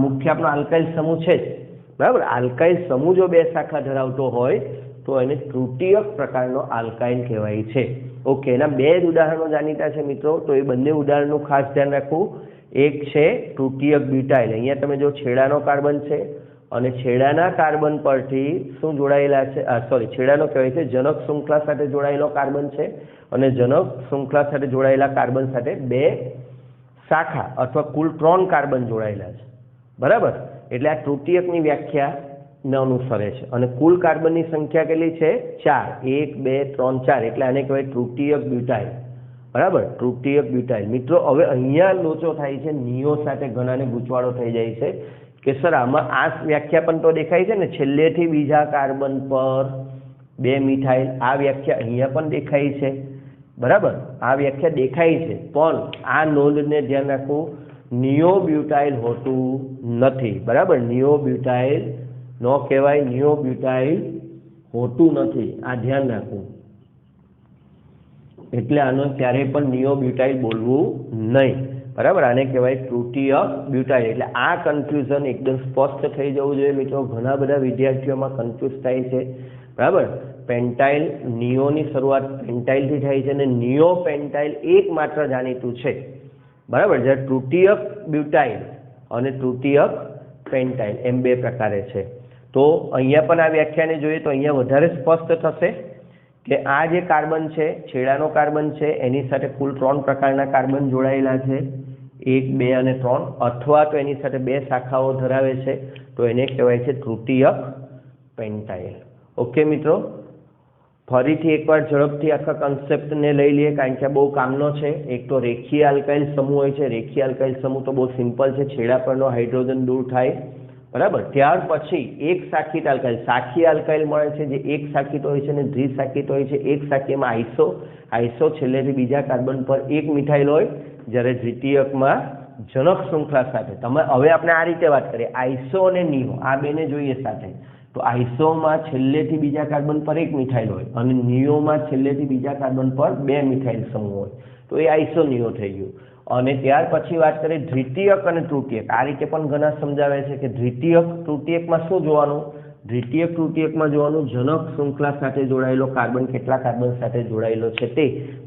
[SPEAKER 1] મુખ્ય આપણો આલ્કાઇલ સમૂહ છે જ, બરાબર. આલ્કાઇલ સમૂહ જો 2 શાખા ધરાવતો હોય તો એને તૃતીયક પ્રકારનો આલ્કાઇલ કહેવાય છે. ઓકે, એના 2 જ ઉદાહરણો જાણીતા છે મિત્રો. તો એ બંને ઉદાહરણનું ખાસ ધ્યાન રાખવું. એક છે તૃતીયક બ્યુટાઇલ. અહીંયા તમે જો છેડાનો કાર્બન છે અને છેડાના કાર્બન પરથી શું જોડાયેલા છે, છેડાનો કહેવાય છે જનક શૃંખલા સાથે જોડાયેલો કાર્બન છે, અને જનક શૃંખલા સાથે જોડાયેલા કાર્બન સાથે 2 શાખા અથવા કુલ 3 કાર્બન જોડાયેલા છે, બરાબર. એટલે આ તૃતીયકની વ્યાખ્યાને અનુસરે છે. અને કુલ કાર્બનની સંખ્યા કેટલી છે? 4. 1 2 3 4. એટલે આને કહેવાય તૃતીયક બ્યુટાઇલ, બરાબર. તૃતીયક બ્યુટાઇલ. મિત્રો, હવે અહીંયા લોચો થાય છે. નિયો સાથે ઘણાને ગૂંચવાડો થઈ જાય છે કે સર આમાં આ વ્યાખ્યા પણ તો દેખાય છે ને, છેલ્લેથી બીજા કાર્બન પર 2 મિથાઇલ. આ વ્યાખ્યા અહીંયા પણ દેખાય છે, બરાબર. આ વ્યાખ્યા દેખાય છે, પણ આ નોંધને ધ્યાન રાખવું, નિયો બ્યુટાઇલ હોતું નથી, બરાબર. નિયો બ્યુટાઇલ ન કહેવાય, નિયો બ્યુટાઇલ હોતું નથી. આ ધ્યાન રાખવું. એટલે આનો ક્યારેય પણ નિયો બ્યુટાઇલ બોલવું નહીં, બરાબર. આને કહેવાય તૃતીયક બ્યુટાઇલ. એટલે આ કન્ફ્યુઝન એકદમ સ્પષ્ટ થઈ જવું જોઈએ મિત્રો. ઘણા બધા વિદ્યાર્થીઓમાં કન્ફ્યુઝ થાય છે, બરાબર. પેન્ટાઇલ, નિયોની શરૂઆત પેન્ટાઇલથી થાય છે અને નિયો પેન્ટાઇલ એકમાત્ર જાણીતું છે, બરાબર. જ્યારે તૃતીયક બ્યુટાઇલ અને તૃતીયક પેન્ટાઇલ એમ 2 પ્રકારે છે. તો અહીંયા પણ આ વ્યાખ્યાને જોઈએ તો અહીંયા વધારે સ્પષ્ટ થશે કે આ જે કાર્બન છે, છેડાનો કાર્બન છે, એની સાથે કુલ 3 પ્રકારના કાર્બન જોડાયેલા છે, 1 2 અને 3, અથવા તો એની સાથે 2 શાખાઓ ધરાવે છે, તો એને કહેવાય છે તૃતીયક પેન્ટાઇલ. ઓકે મિત્રો, ફરીથી એકવાર ઝડપથી આખા કન્સેપ્ટને લઈ લઈએ, કારણ કે આ બહુ કામનો છે. એક તો રેખીય આલ્કાઇલ સમૂહ હોય છે. રેખીય આલ્કાઇલ સમૂહ તો બહુ સિમ્પલ છે, છેડા પરનો હાઇડ્રોજન દૂર થાય, બરાબર. ત્યાર પછી એક શાખિત આલ્કાઇલ, શાખીય આલ્કાઇલ મળે છે, જે એક શાખિત હોય છે અને દ્વિશાખિત હોય છે. એક શાખીયમાં આઈસો છેલ્લેથી બીજા કાર્બન પર 1 મિથાઇલ હોય, જ્યારે દ્વિતીયકમાં જનક શૃંખલા સાથે. હવે આપણે આ રીતે વાત કરીએ, આઈસો અને નિયો આ બેને જોઈએ સાથે. તો આઈસોમાં છેલ્લેથી બીજા કાર્બન પર 1 મિથાઇલ હોય અને નિયોમાં છેલ્લેથી બીજા કાર્બન પર 2 મિથાઇલ સમૂહ હોય, તો એ આઈસો નિયો થઈ ગયું. અને ત્યાર પછી વાત કરીએ દ્વિતીયક અને તૃતીયક. આ રીતે પણ ઘણા સમજાવે છે કે દ્વિતીયક તૃતીયકમાં શું જોવાનું? દ્વિતીયક તૃતીયકમાં જોવાનું જનક શૃંખલા સાથે જોડાયેલો કાર્બન કેટલા કાર્બન સાથે જોડાયેલો છે તે.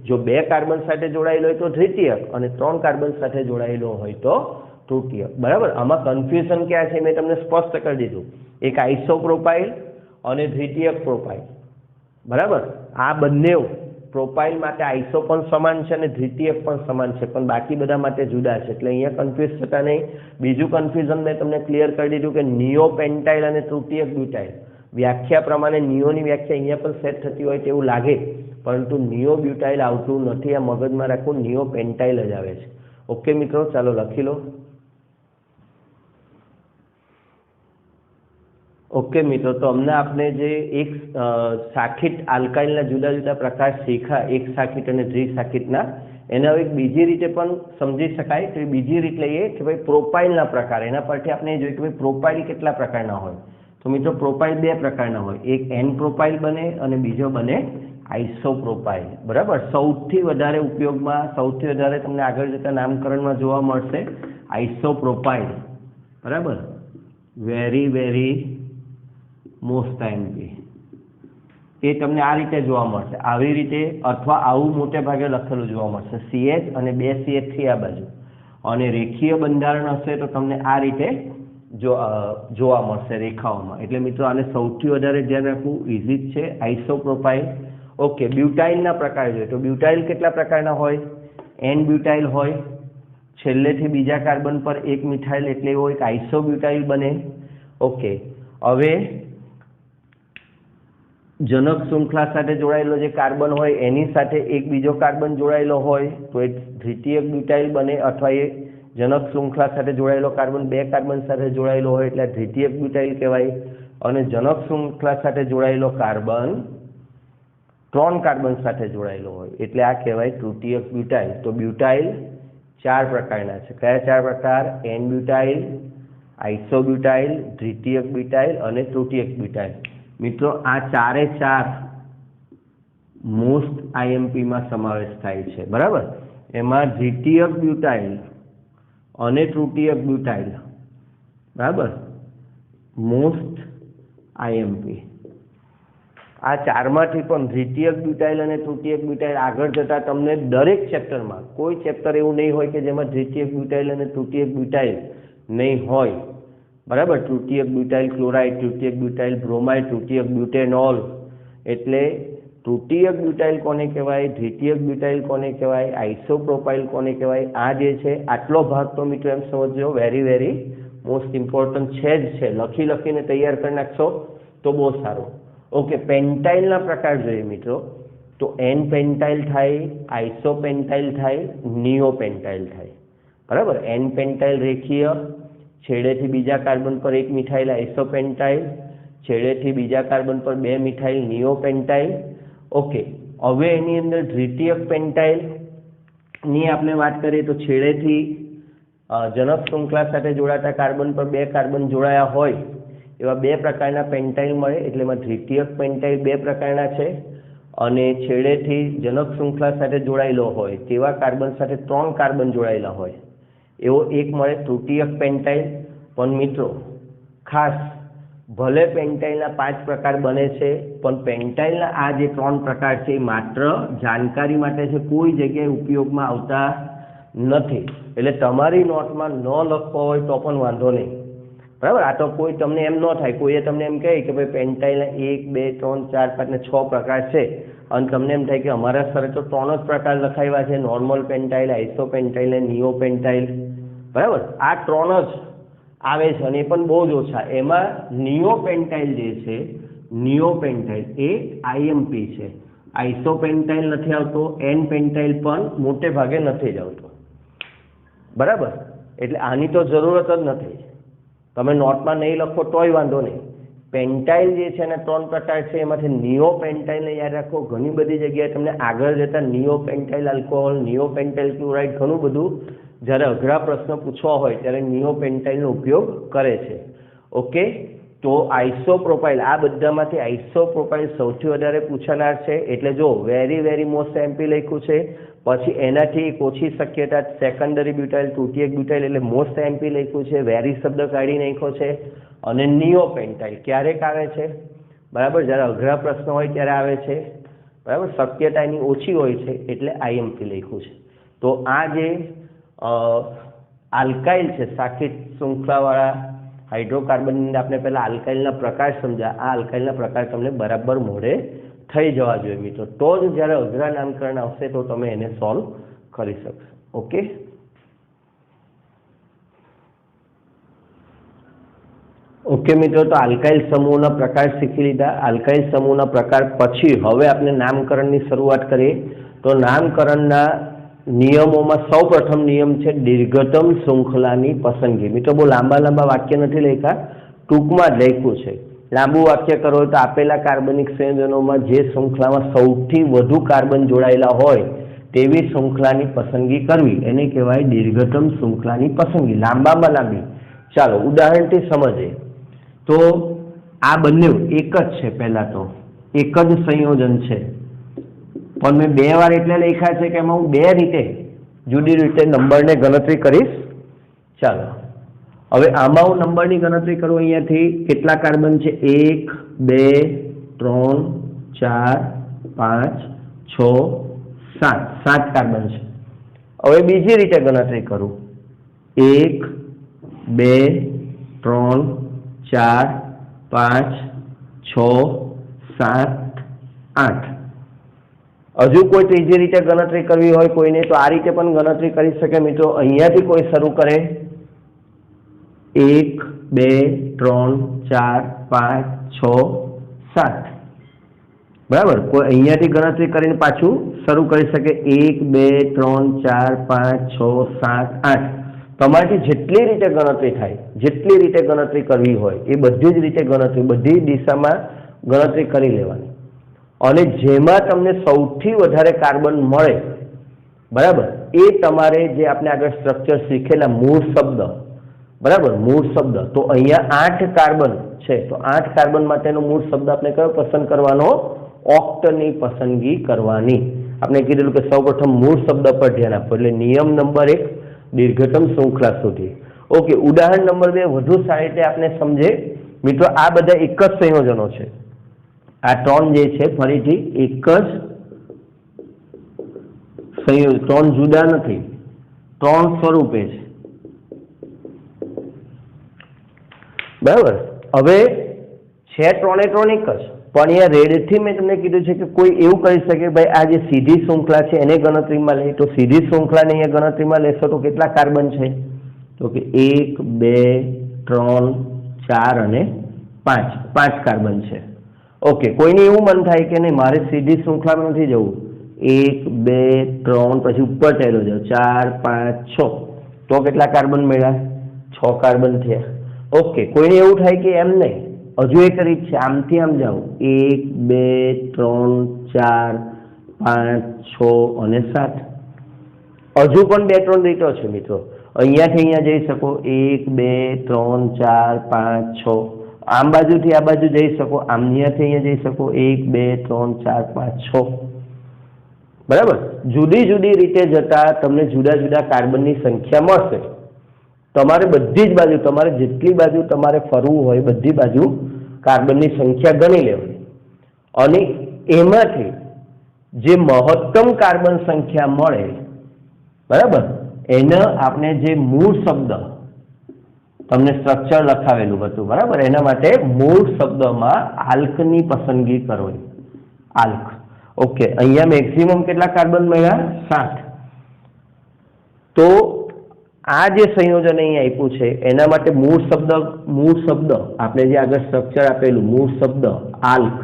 [SPEAKER 1] જો 2 કાર્બન સાથે જોડાયેલો હોય તો દ્વિતીયક, અને 3 કાર્બન સાથે જોડાયેલો હોય તો તૃતીયક, બરાબર. આમાં કન્ફ્યુઝન ક્યાં છે મેં તમને સ્પષ્ટ કરી દીધું. એક આઇસોપ્રોપાઇલ અને દ્વિતીયક પ્રોપાઇલ, બરાબર. આ બંને પ્રોપાઇલ માટે આઈસો પણ સમાન છે અને દ્વિતીયક પણ સમાન છે, પણ બાકી બધા માટે જુદા છે. એટલે અહીંયા કન્ફ્યુઝ થતા નહીં. બીજું કન્ફ્યુઝન મેં તમને ક્લિયર કરી દીધું કે નિયો પેન્ટાઇલ અને તૃતીયક બ્યુટાઇલ વ્યાખ્યા પ્રમાણે નિયોની વ્યાખ્યા અહીંયા પણ સેટ થતી હોય તેવું લાગે, પરંતુ નિયો બ્યુટાઇલ આવતું નથી. આ મગજમાં રાખવું, નિયો પેન્ટાઇલ જ આવે છે. ઓકે મિત્રો, ચાલો લખી લો. ઓકે મિત્રો, તો અમને આપણે જે એક શાખિત આલ્કાઇલના જુદા જુદા પ્રકાર શીખ્યા, એક શાખિત અને દ્વિશાખિતના, એને હવે બીજી રીતે પણ સમજી શકાય। તો બીજી રીત લઈએ કે ભાई પ્રોફાઇલના પ્રકાર। એના પરથી આપણે જોઈએ કે ભાई પ્રોફાઇલ કેટલા પ્રકારના હોય। તો મિત્રો પ્રોફાઇલ બે પ્રકારના હોય, એક એન પ્રોફાઇલ બને અને બીજો બને આઈસો પ્રોફાઇલ। બરાબર, સૌથી વધારે ઉપયોગમાં, સૌથી વધારે તમને આગળ જતા નામકરણમાં જોવા મળશે આઈસો પ્રોફાઇલ। બરાબર, વેરી વેરી મોસ્ટ આઈએમપી એ તમને આ રીતે જોવા મળશે, આવી રીતે અથવા આવું મોટે ભાગે લખેલું જોવા મળશે, CH અને બે CH થી આ બાજુ, અને રેખીય બંધારણ હશે તો તમને આ રીતે જોવા મળશે રેખાઓમાં। એટલે મિત્રો આને સૌથી વધારે ધ્યાન રાખવું ઇઝી જ છે, આઈસો પ્રોફાઇલ। ઓકે, બ્યુટાઇલના પ્રકાર જોઈએ તો બ્યુટાઇલ કેટલા પ્રકારના હોય? એન બ્યુટાઇલ હોય, છેલ્લેથી બીજા કાર્બન પર એક મિથાઇલ એટલે એવો એક આઈસો બ્યુટાઇલ બને। ઓકે, હવે જનક શૃંખલા સાથે જોડાયેલો જે કાર્બન હોય એની સાથે એક બીજો કાર્બન જોડાયેલો હોય તો એ દ્વિતીયક બ્યુટાઇલ બને, અથવા એ જનક શૃંખલા સાથે જોડાયેલો કાર્બન બે કાર્બન સાથે જોડાયેલો હોય એટલે દ્વિતીયક બ્યુટાઇલ કહેવાય, અને જનક શૃંખલા સાથે જોડાયેલો કાર્બન ત્રણ કાર્બન સાથે જોડાયેલો હોય એટલે આ કહેવાય તૃતીયક બ્યુટાઇલ। તો બ્યુટાઇલ ચાર પ્રકારના છે। કયા ચાર પ્રકાર? એન બ્યુટાઇલ, આઈસો બ્યુટાઇલ, દ્વિતીયક બ્યુટાઇલ અને તૃતીયક બ્યુટાઇલ। મિત્રો આ ચારે ચાર મોસ્ટ આઈએમપીમાં સમાવેશ થાય છે। બરાબર, એમાં દ્વિતીયક બ્યુટાઇલ અને તૃતીયક બ્યુટાઇલ બરાબર મોસ્ટ આઈએમપી। આ ચારમાંથી પણ દ્વિતીયક બ્યુટાઇલ અને તૃતીયક બ્યુટાઇલ આગળ જતા તમને દરેક ચેપ્ટરમાં કોઈ ચેપ્ટર એવું નહીં હોય કે જેમાં દ્વિતીયક બ્યુટાઇલ અને તૃતીયક બ્યુટાઇલ નહીં હોય। બરાબર, તૃતીયક બ્યુટાઇલ ક્લોરાઇડ, તૃતીયક બ્યુટાઇલ બ્રોમાઇડ, તૃતીયક બ્યુટેનોલ। એટલે તૃતીયક બ્યુટાઇલ કોને કહેવાય, દ્વિતીયક બ્યુટાઇલ કોને કહેવાય, આઈસો પ્રોફાઇલ કોને કહેવાય, આ જે છે આટલો ભાગ તો મિત્રો એમ સમજજો વેરી વેરી મોસ્ટ ઇમ્પોર્ટન્ટ છે જ છે। લખીને તૈયાર કરી નાખશો તો બહુ સારું। ઓકે, પેન્ટાઇલના પ્રકાર જોઈએ મિત્રો તો એન પેન્ટાઇલ થાય, આઈસો પેન્ટાઇલ થાય, નિયો પેન્ટાઇલ થાય। બરાબર, એન પેન્ટાઇલ રેખીય, છેડેથી બીજા કાર્બન પર એક મિથાઇલ આઈસો પેન્ટાઇલ, છેડેથી બીજા કાર્બન પર બે મિથાઇલ નિયો પેન્ટાઇલ। ઓકે, હવે એની અંદર દ્વિતીયક પેન્ટાઇલ ની આપણે વાત કરીએ તો છેડેથી જનક શૃંખલા સાથે જોડાતા કાર્બન પર બે કાર્બન જોડાયા હોય એવા બે પ્રકારના પેન્ટાઇલ મળે। એટલે એમાં દ્વિતીયક પેન્ટાઇલ બે પ્રકારના છે, અને છેડેથી જનક શૃંખલા સાથે જોડાયેલો હોય તેવા કાર્બન સાથે ત્રણ કાર્બન જોડાયેલા હોય એવો એક મળે તૃતીયક પેન્ટાઇલ। પણ મિત્રો ખાસ ભલે પેન્ટાઇલના 5 પ્રકાર બને છે પણ પેન્ટાઇલના આ જે 3 પ્રકાર છે એ માત્ર જાણકારી માટે છે, કોઈ જગ્યાએ ઉપયોગમાં આવતા નથી। એટલે તમારી નોટમાં ન લખવા હોય તો પણ વાંધો નહીં। બરાબર, આ તો કોઈ તમને એમ ન થાય, કોઈએ તમને એમ કહે કે ભાઈ પેન્ટાઇલના 1 2 3 4 5 ને 6 પ્રકાર છે અને તમને એમ થાય કે અમારા સરે તો 3 જ પ્રકાર લખાવ્યા છે, નોર્મલ પેન્ટાઇલ, આઈસો પેન્ટાઇલ અને નિયો પેન્ટાઇલ। બરાબર, આ 3 જ આવે છે અને એ પણ બહુ જ ઓછા। એમાં નિયો પેન્ટાઇલ જે છે, નિયો પેન્ટાઇલ એ આઈએમપી છે, આઈસો પેન્ટાઇલ નથી આવતો, એન પેન્ટાઇલ પણ મોટે ભાગે નથી જ આવતો। બરાબર, એટલે આની તો જરૂરત જ નથી, તમે નોટમાં નહીં લખો તોય વાંધો નહીં। પેન્ટાઇલ જે છે એના 3 પ્રકાર છે, એમાંથી નિયો પેન્ટાઇલને યાદ રાખો। ઘણી બધી જગ્યાએ તમને આગળ જતા નિયો પેન્ટાઇલ આલ્કોહોલ, નિયો પેન્ટાઇલ ક્લોરાઇડ ઘણું બધું જ્યારે અઘરા પ્રશ્ન પૂછવા હોય ત્યારે નિયો પેન્ટાઇલનો ઉપયોગ કરે છે। ઓકે, તો આઈસો પ્રોફાઇલ, આ બધામાંથી આઈસો પ્રોફાઇલ સૌથી વધારે પૂછાનાર છે। એટલે જો વેરી વેરી મોસ્ટ એમપી લખ્યું છે, પછી એનાથી એક ઓછી શક્યતા સેકન્ડરી બ્યુટાઇલ, તૃતીયક બ્યુટાઇલ એટલે મોસ્ટ એમપી લખ્યું છે, વેરી શબ્દ કાઢી નાખ્યો છે, અને નિયો પેન્ટાઇલ ક્યારેક આવે છે। બરાબર, જ્યારે અઘરા પ્રશ્ન હોય ત્યારે આવે છે। બરાબર, શક્યતા એની ઓછી હોય છે એટલે આઈએમપી લખ્યું છે। તો આ જે આલ્કાઇલ છે, સાખી શૃંખલાવાળા હાઇડ્રોકાર્બનની આપણે પહેલા આલ્કાઇલના પ્રકાર સમજ્યા, આ આલ્કાઇલના પ્રકાર તમને બરાબર મોઢે થઈ જવા જોઈએ મિત્રો, તો જ જ્યારે અઘરા નામકરણ આવશે તો તમે એને સોલ્વ કરી શકશો। ઓકે, ઓકે મિત્રો, તો આલ્કાઇલ સમૂહના પ્રકાર શીખી લીધા। આલ્કાઇલ સમૂહના પ્રકાર પછી હવે આપણે નામકરણની શરૂઆત કરીએ। તો નામકરણના નિયમોમાં સૌપ્રથમ નિયમ છે દીર્ઘતમ શૃંખલાની પસંદગી। મિત્રો બહુ લાંબા વાક્ય નથી લખ્યા, ટૂંકમાં જ લખ્યું છે। લાંબુ વાક્ય કરો તો આપેલા કાર્બનિક સંયોજનોમાં જે શૃંખલામાં સૌથી વધુ કાર્બન જોડાયેલા હોય તેવી શૃંખલાની પસંદગી કરવી એને કહેવાય દીર્ઘતમ શૃંખલાની પસંદગી, લાંબામાં લાંબી. ચાલો ઉદાહરણથી સમજીએ. તો આ બંને એક જ છે, પહેલા તો એક જ સંયોજન છે, પણ મેં 2 વાર એટલે લખ્યા છે કે એમાં હું 2 રીતે જુદી રીતે નંબરને ગણતરી કરીશ. ચાલો હવે આમાં હું નંબરની ગણતરી કરું. અહીંયાથી કેટલા કાર્બન છે? 1 2 3 4 5 6 7 7 કાર્બન છે. હવે બીજી રીતે ગણતરી કરું. 1 2 3 4 5 6 7 8. હજુ કોઈ ત્રીજી રીતે ગણતરી કરવી હોય કોઈને તો આ રીતે પણ ગણતરી કરી શકે મિત્રો. અહીંયાથી કોઈ શરૂ કરે 1 2 3 4 5 6 7, બરાબર. કોઈ અહીંયાથી ગણતરી કરીને પાછું શરૂ કરી શકે 1 2 3 4 5 6 7 8. તમારાથી જેટલી રીતે ગણતરી થાય, જેટલી રીતે ગણતરી કરવી હોય એ બધી જ રીતે ગણતરી, બધી દિશામાં ગણતરી કરી લેવાની. અને જેમાં તમને સૌથી વધારે કાર્બન મળે, બરાબર, એ તમારે જે આપણે આગળ સ્ટ્રક્ચર શીખેલા મૂળ શબ્દ, બરાબર, મૂળ શબ્દ. તો અહીંયા 8 કાર્બન છે, તો 8 કાર્બન માટેનો મૂળ શબ્દ આપણે કયો પસંદ કરવાનો? ઓક્ટની પસંદગી કરવાની. આપણે કીધેલું કે સૌપ્રથમ મૂળ શબ્દ પર ધ્યાન આપો. એટલે નિયમ નંબર 1 દીર્ઘતમ શૃંખલા સુધી. ઓકે, ઉદાહરણ નંબર 2 વધુ સારી રીતે આપણે સમજે મિત્રો. આ બધા એક જ સંયોજનો છે. આ 3 જે છે ફરીથી એક જ સંયોજન, 3 જુદા નથી, 3 સ્વરૂપે છે, બરાબર. હવે છે 3 એ 3 એક જ, પણ અહીંયા રેડથી મેં તમને કીધું છે કે કોઈ એવું કહી શકે ભાઈ આ જે સીધી શૃંખલા છે એને ગણતરીમાં લે. તો સીધી શૃંખલાને અહીંયા ગણતરીમાં લેશો તો કેટલા કાર્બન છે? તો કે 1 2 3 4 અને 5, 5 કાર્બન છે. ઓકે, કોઈને એવું મન થાય કે નહીં મારે સીધી શૃંખલામાં નથી જવું, 1 2 3 પછી ઉપર ચાલ્યો જાઓ 4 5 6, તો કેટલા કાર્બન મળ્યા? 6 કાર્બન થયા. ઓકે, કોઈને એવું થાય કે એમ નહીં, હજુ એક રીત છે, આમથી આમ જાઓ 1 2 3 4 5 6 અને 7. હજુ પણ 2-3 રીતો છે મિત્રો. અહીંયાથી અહીંયા જઈ શકો 1 2 3 4 5 6. આમ બાજુથી આ બાજુ જઈ શકો, અહીંયાથી અહીંયા જઈ શકો 1 2 3 4 5 6, બરાબર. જુદી જુદી રીતે જતા તમને જુદા જુદા કાર્બનની સંખ્યા મળશે. તમારે બધી જ બાજુ, તમારે જેટલી બાજુ તમારે ફરવું હોય બધી બાજુ કાર્બનની સંખ્યા ગણી લેવાની. અને એમાંથી જે મહત્તમ કાર્બન સંખ્યા મળે, બરાબર, એને આપણે જે મૂળ શબ્દ તમને સ્ટ્રક્ચર લખાવેલું હતું, બરાબર, એના માટે મૂળ શબ્દમાં આલ્કની પસંદગી કરવી. આલ્ક. ઓકે, અહીંયા મેક્સિમમ કેટલા કાર્બન મળ્યા? 7. તો આ જે સંયોજન અહીંયા આપ્યું છે એના માટે મૂળ શબ્દ આપણે જે આગળ સ્ટ્રક્ચર આપેલું મૂળ શબ્દ આલ્ક,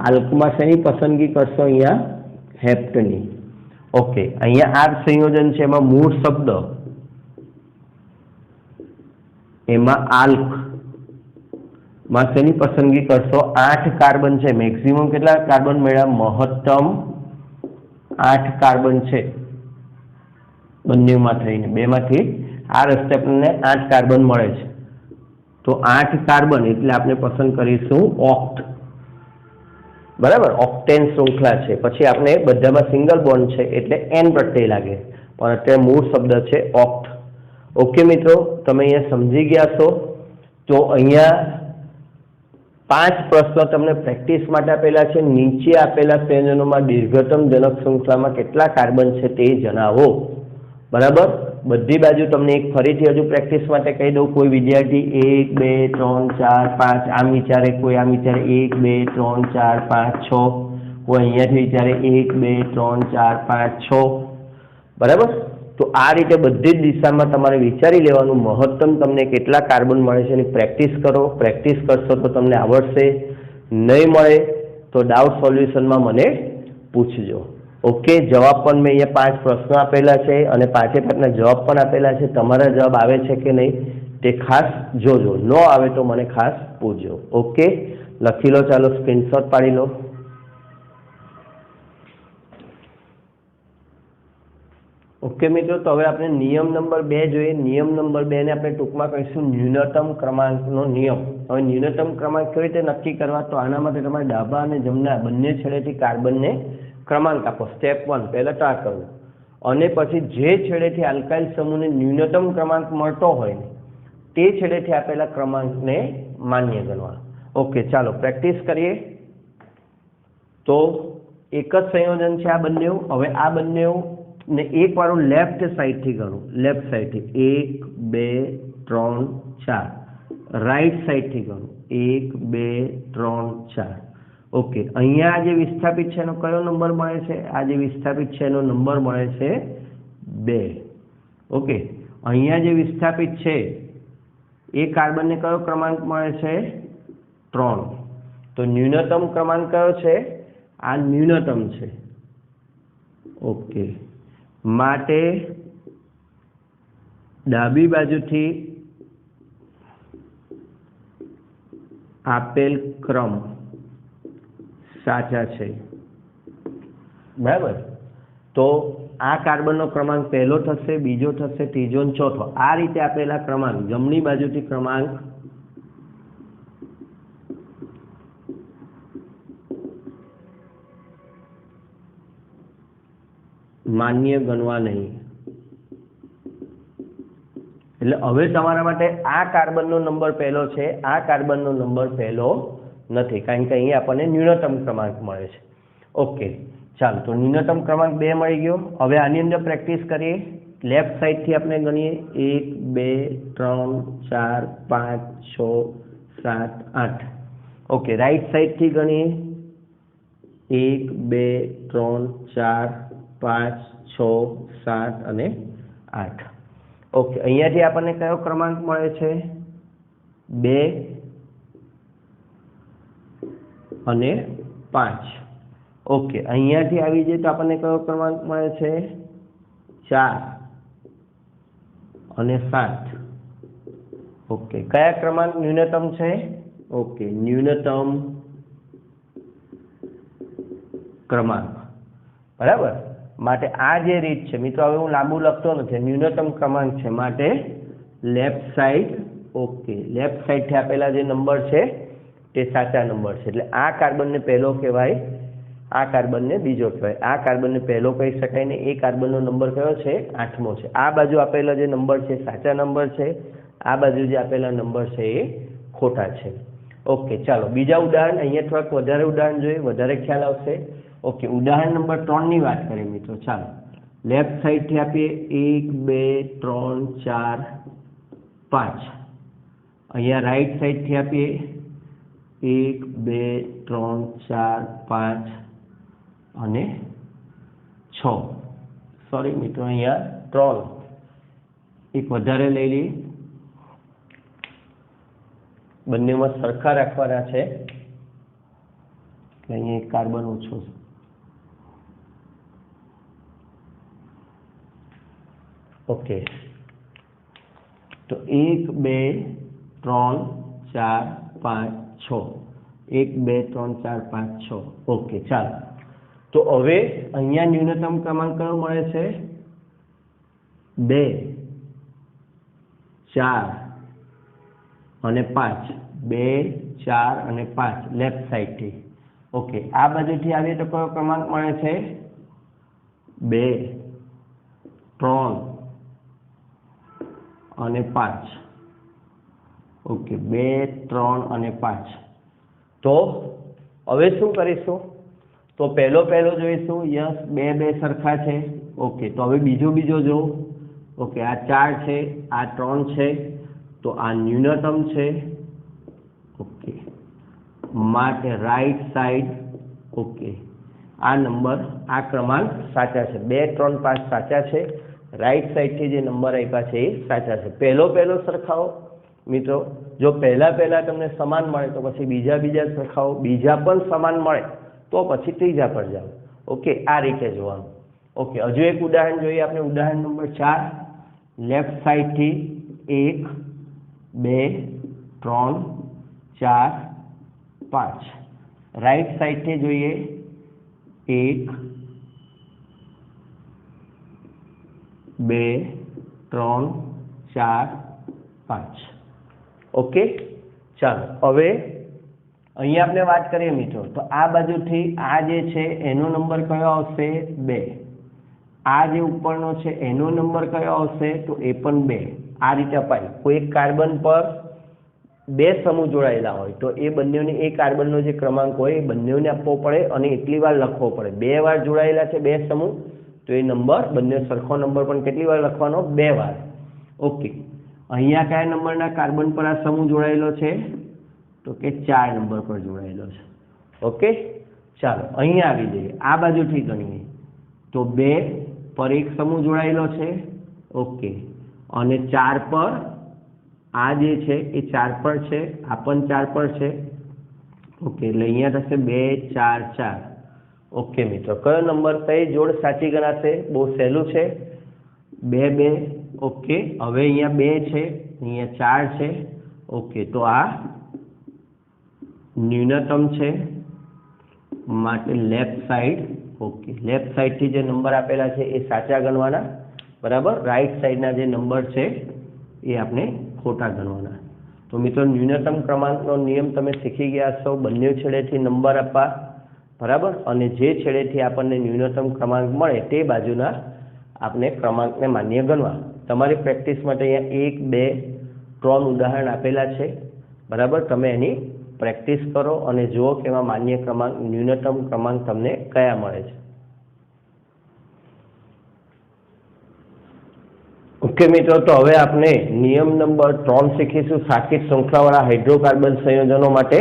[SPEAKER 1] આલ્કમાં શેની પસંદગી કરશો? અહીંયા હેપ્ટની. ઓકે, અહીંયા આ સંયોજન છે એમાં મૂળ શબ્દ, એમાં આલ્ક માં શેની પસંદગી કરશો? 8 કાર્બન છે. મેક્સિમમ કેટલા કાર્બન મળ્યા? મહત્તમ 8 કાર્બન છે બંનેમાં થઈને, બેમાંથી આ રસ્તે આપણને 8 કાર્બન મળે છે. તો 8 કાર્બન એટલે આપણે પસંદ કરીશું ઓક્ટ, બરાબર. ઓક્ટેન શૃંખલા છે. પછી આપણે બધામાં સિંગલ બોન્ડ છે એટલે n પ્રત્યય લાગે, પણ અત્યારે મૂળ શબ્દ છે ઓક્ટ. ઓકે મિત્રો, તમે અહીંયા સમજી ગયા છો. તો અહીંયા 5 પ્રશ્નો તમને પ્રેક્ટિસ માટે આપેલા છે. નીચે આપેલા સંયોજનોમાં દીર્ઘતમ જનક શૃંખલામાં કેટલા કાર્બન છે તે જણાવો, બરાબર. બધી બાજુ તમને એક ફરીથી હજુ પ્રેક્ટિસ માટે કહી દઉં. કોઈ વિદ્યાર્થી 1 2 3 4 5 આમ વિચારે, કોઈ આમ વિચારે 1 2 3 4 5 6, કોઈ અહીંયાથી વિચારે 1 2 3 4 5 6, બરાબર. તો આ રીતે બધી જ દિશામાં તમારે વિચારી લેવાનું મહત્તમ તમને કેટલા કાર્બન મળે છે એની પ્રેક્ટિસ કરો. પ્રેક્ટિસ કરશો તો તમને આવડશે. નહીં મળે તો ડાઉટ સોલ્યુશનમાં મને પૂછજો. ઓકે, જવાબ પણ મેં અહીંયા 5 પ્રશ્નો આપેલા છે અને 5 જવાબ પણ આપેલા છે. તમારા જવાબ આવે છે કે નહીં તે ખાસ જોજો. ન આવે તો મને ખાસ પૂછજો. ઓકે, લખી લો, ચાલો સ્ક્રીનશોટ પાડી લો. ओके मित्रों, तो हवे आपणे नियम नंबर 2 જોઈએ। नियम नंबर 2 ने આપણે ટૂંકમાં કહીશું ન્યૂનતમ ક્રમાંકનો નિયમ। હવે ન્યૂનતમ ક્રમાંક કેવી રીતે નક્કી કરવા, તો આના માટે તમારે ડાબા અને જમણા બંને છેડેથી કાર્બનને ક્રમાંક આપો। સ્ટેપ 1 પહેલા તો આ કરવું, અને પછી જે છેડેથી આલ્કાઇલ સમૂહને ન્યૂનતમ ક્રમાંક મળતો હોય તે છેડેથી આપેલા ક્રમાંકને માન્ય ગણવા। ઓકે, ચાલો પ્રેક્ટિસ કરીએ। તો એક જ સંયોજન છે આ બંને। હવે આ બંને ने एक वारू लेफ्ट साइड थी गणु, लेफ्ट साइड थी 1 2 3 4। राइट साइड थी गणु 1 2 3 4। ओके, अहींया जे विस्थापित छे एनो कयो नंबर मळे छे? आ जे विस्थापित छे एनो नंबर मळे छे 2। ओके, अहींया जे विस्थापित छे ए कार्बन ने कयो क्रमांक मळे छे? 3। तो न्यूनतम क्रमांक कयो छे? आ न्यूनतम छे। ओके, माटे डाबी बाजुथी आपेल क्रम साचा छे, बराबर। तो आ कार्बननो क्रमांक पहलो थशे, बीजो थशे, तीजो ने चौथो। आ रीते आपेला क्रमांक जमणी बाजुथी क्रमांक मान्य गणवा नहीं। એટલે હવે તમારા માટે આ કાર્બનનો નંબર પહેલો છે, આ કાર્બનનો નંબર પહેલો નથી, કારણ કે અહીંયા આપણને ન્યૂનતમ ક્રમાંક મળે છે। ઓકે, ચાલો, તો ન્યૂનતમ ક્રમાંક 2 મળી ગયો। હવે આની અંદર પ્રેક્ટિસ કરીએ। લેફ્ટ સાઈડથી આપણે ગણીએ 1 2 3 4 5 6 7 8। ઓકે, રાઈટ સાઈડથી ગણીએ 1 2 3 4 5 6 7 અને 8। ओके, અહીંયાથી આપણને કયો ક્રમાંક મળે છે? 2 અને 5। ઓકે, અહીંયાથી આવી જાય તો આપણને કયો ક્રમાંક મળે છે? 4 અને 7। ઓકે, કયા ક્રમાંક ન્યૂનતમ છે? ઓકે, ન્યૂનતમ ક્રમાંક, બરાબર। માટે આ જે રીત છે મિત્રો, હવે હું લાંબુ લખતો નથી, ન્યૂનતમ ક્રમાંક છે માટે લેફ્ટ સાઈડ। ઓકે, લેફ્ટ સાઈડથી આપેલા જે નંબર છે તે સાચા નંબર છે। એટલે આ કાર્બનને પહેલો કહેવાય, આ કાર્બનને બીજો કહેવાય। આ કાર્બનને પહેલો કહી શકાય ને। એ કાર્બનનો નંબર કયો છે? 8મો છે। આ બાજુ આપેલા જે નંબર છે સાચા નંબર છે, આ બાજુ જે આપેલા નંબર છે એ ખોટા છે। ઓકે, ચાલો બીજા ઉદાહરણ, અહીંયા થોડાક વધારે ઉદાહરણ જોઈએ, વધારે ખ્યાલ આવશે। ओके, उदाहरण नंबर 3 ની વાત કરીએ મિત્રો। ચાલો લેફ્ટ સાઈડ થી આપીએ 1 2 3 4 5। અહીંયા રાઈટ સાઈડ થી આપીએ 1 2 3 4 5 અને 6। સોરી મિત્રો, અહીંયા 3 એક વધારે લઈ લઈએ, બંનેમાં સરખા રાખવાના છે, અહીંયા એક કાર્બન ઓછો છે। ओके, तो 1 2 3 4 5 6। 1 2 3 4 5 6। ओके, ચાલો, તો હવે અહીંયા ન્યૂનતમ ક્રમાંક કયો મળે છે? 2 4 અને 5। 2 4 અને 5 લેફ્ટ સાઈડથી। ओके, आ बाजुथी आवीए तो कयो क्रमांक मळे छे? 2 3 અને 5। ओके, 2 3 અને 5। तो હવે શું કરીશું? તો પહેલો જોઈશું, યસ 2 2 સરખા છે। ઓકે, તો હવે બીજો જો। ઓકે, આ 4 છે, આ 3 છે, તો આ ન્યૂનતમ છે। ઓકે, માટે રાઈટ સાઈડ। ઓકે, આ નંબર, આ ક્રમાંક સાચા છે। 2 3 5 સાચા છે। રાઈટ સાઈડથી જે નંબર આપ્યા છે એ સાચા છે। પહેલો સરખાવો મિત્રો। જો પહેલા તમને સમાન મળે તો પછી બીજા સરખાવો, બીજા પણ સમાન મળે તો પછી ત્રીજા પર જાઓ। ઓકે, આ રીતે જોવાનું। ઓકે, હજુ એક ઉદાહરણ જોઈએ આપણે। ઉદાહરણ નંબર 4 લેફ્ટ સાઈડથી 1 2 3 4 5। राइट साइड थी જોઈએ 1 2 3 4 5 ઓકે। ચાલો હવે અહીંયા આપણે વાત કરીએ મિત્રો તો આ બાજુથી આ જે છે એનો નંબર કયો આવશે 2, આ જે ઉપરનો છે એનો નંબર કયો આવશે તો એ પણ 2। આ રીતે અપાય કોઈ એક કાર્બન પર 2 સમૂહ જોડાયેલા હોય તો એ બંનેને એ કાર્બનનો જે ક્રમાંક હોય એ બંનેને આપવો પડે અને એટલી વાર લખવો પડે। 2 વાર જોડાયેલા છે 2 સમૂહ તો એ નંબર બંને સરખો નંબર પણ કેટલી વાર લખવાનો 2 વાર। ઓકે, અહીંયા કયા નંબરના કાર્બન પર આ સમૂહ જોડાયેલો છે તો કે 4 નંબર પર જોડાયેલો છે। ઓકે, ચાલો અહીંયા આવી જઈએ, આ બાજુથી ગણીએ તો 2 પર એક સમૂહ જોડાયેલો છે। ઓકે, અને 4 પર આ જે છે એ 4 પર છે, આ પણ 4 પર છે। ઓકે, એટલે અહીંયા થશે 2 4 4। ઓકે મિત્રો, કયો નંબર કઈ જોડ સાચી ગણાશે? બહુ સહેલું છે, 2 2। ઓકે, હવે અહીંયા 2 છે, અહીંયા 4 છે। ઓકે, તો આ ન્યૂનતમ છે માટે લેફ્ટ સાઈડ। ઓકે, લેફ્ટ સાઈડથી જે નંબર આપેલા છે એ સાચા ગણવાના, બરાબર। રાઈટ સાઈડના જે નંબર છે એ આપણે ખોટા ગણવાના। તો મિત્રો ન્યૂનતમ ક્રમાંકનો નિયમ તમે શીખી ગયા છો, બંને છેડેથી નંબર આપવા, બરાબર, અને જે છેડેથી આપણને ન્યૂનતમ ક્રમાંક મળે તે બાજુના આપણે ક્રમાંકને માન્ય ગણવા। તમારી પ્રેક્ટિસ માટે અહીંયા 1 2 3 ઉદાહરણ આપેલા છે, બરાબર। તમે એની પ્રેક્ટિસ કરો અને જુઓ કે એમાં માન્ય ક્રમાંક ન્યૂનતમ ક્રમાંક તમને કયા મળે છે। ઓકે મિત્રો, તો હવે આપણે નિયમ નંબર 3 શીખીશું સાકીટ શૃંખલાવાળા હાઇડ્રોકાર્બન સંયોજનો માટે।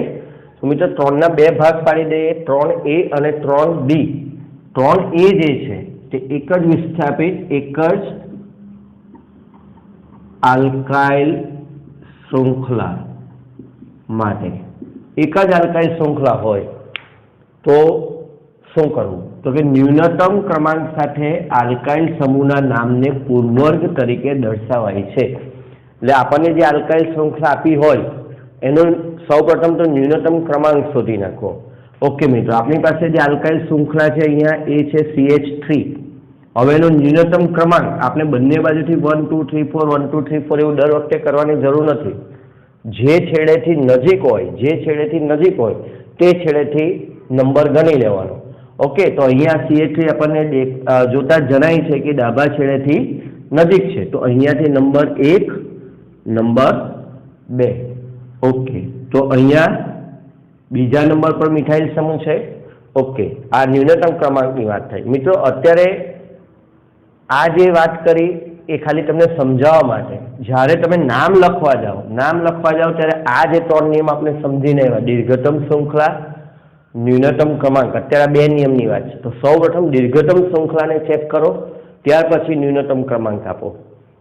[SPEAKER 1] તો મિત્રો 3ના 2 ભાગ પાડી દઈએ, 3A અને 3B। 3A જે છે તે એક જ વિસ્થાપિત એક જ આલ્કાઇલ શૃંખલા માટે, એક જ આલ્કાઇલ શૃંખલા હોય તો શું કરવું? તો કે ન્યૂનતમ ક્રમાંક સાથે આલ્કાઇલ સમૂહના નામને પૂર્વવર્ગ તરીકે દર્શાવાય છે। એટલે આપણને જે આલ્કાઇલ શૃંખલા આપી હોય એનો સૌપ્રથમ તો ન્યૂનતમ ક્રમાંક શોધી નાખો। ઓકે મિત્રો, આપણી પાસે જે આલ્કાઇલ શૃંખલા છે અહીંયા એ છે CH3। હવે એનો ન્યૂનતમ ક્રમાંક આપણે બંને બાજુથી 1 2 3 4 1 2 3 4 એવું દર વખતે કરવાની જરૂર નથી। જે છેડેથી નજીક હોય તે છેડેથી નંબર ગણી લેવાનો। ઓકે, તો અહીંયા CH3 આપણને જોતા જણાય છે કે ડાબા છેડેથી નજીક છે, તો અહીંયાથી નંબર 1 નંબર 2। ઓકે, તો અહીંયા બીજા નંબર પર મિથાઇલ સમૂહ છે। ઓકે, આ ન્યૂનતમ ક્રમાંકની વાત થઈ। મિત્રો અત્યારે આ જે વાત કરી એ ખાલી તમને સમજાવવા માટે, જ્યારે તમે નામ લખવા જાઓ ત્યારે આ જે 3 નિયમ આપણે સમજીને આવ્યા, દીર્ઘતમ શૃંખલા, ન્યૂનતમ ક્રમાંક, અત્યારે 2 નિયમની વાત છે। તો સૌપ્રથમ દીર્ઘતમ શૃંખલાને ચેક કરો, ત્યાર પછી ન્યૂનતમ ક્રમાંક આપો।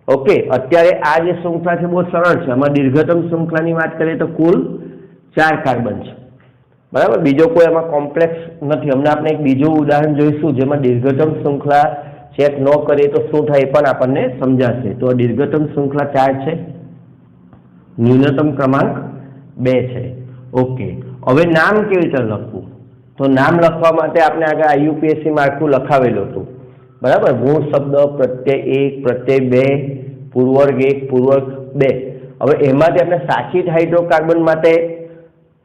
[SPEAKER 1] ઓકે, અત્યારે આ જે શૃંખલા છે બહુ સરળ છે। આમાં દીર્ઘતમ શૃંખલાની વાત કરીએ તો કુલ 4 કાર્બન છે, બરાબર, બીજો કોઈ એમાં કોમ્પ્લેક્સ નથી। હમણાં આપણે એક બીજું ઉદાહરણ જોઈશું જેમાં દીર્ઘતમ શૃંખલા ચેક ન કરીએ તો શું થાય એ પણ આપણને સમજાશે। તો દીર્ઘતમ શૃંખલા 4 છે, ન્યૂનતમ ક્રમાંક 2 છે। ઓકે, હવે નામ કેવી રીતે લખવું? તો નામ લખવા માટે આપણે આગળ IUPAC માળખું લખાવેલું હતું, બરાબર। મૂળ શબ્દ, પ્રત્યય 1, પ્રત્યય 2, પૂર્વવર્ગ 1, પૂર્વવર્ગ 2। હવે એમાંથી આપણે સાકીટ હાઇડ્રોકાર્બન માટે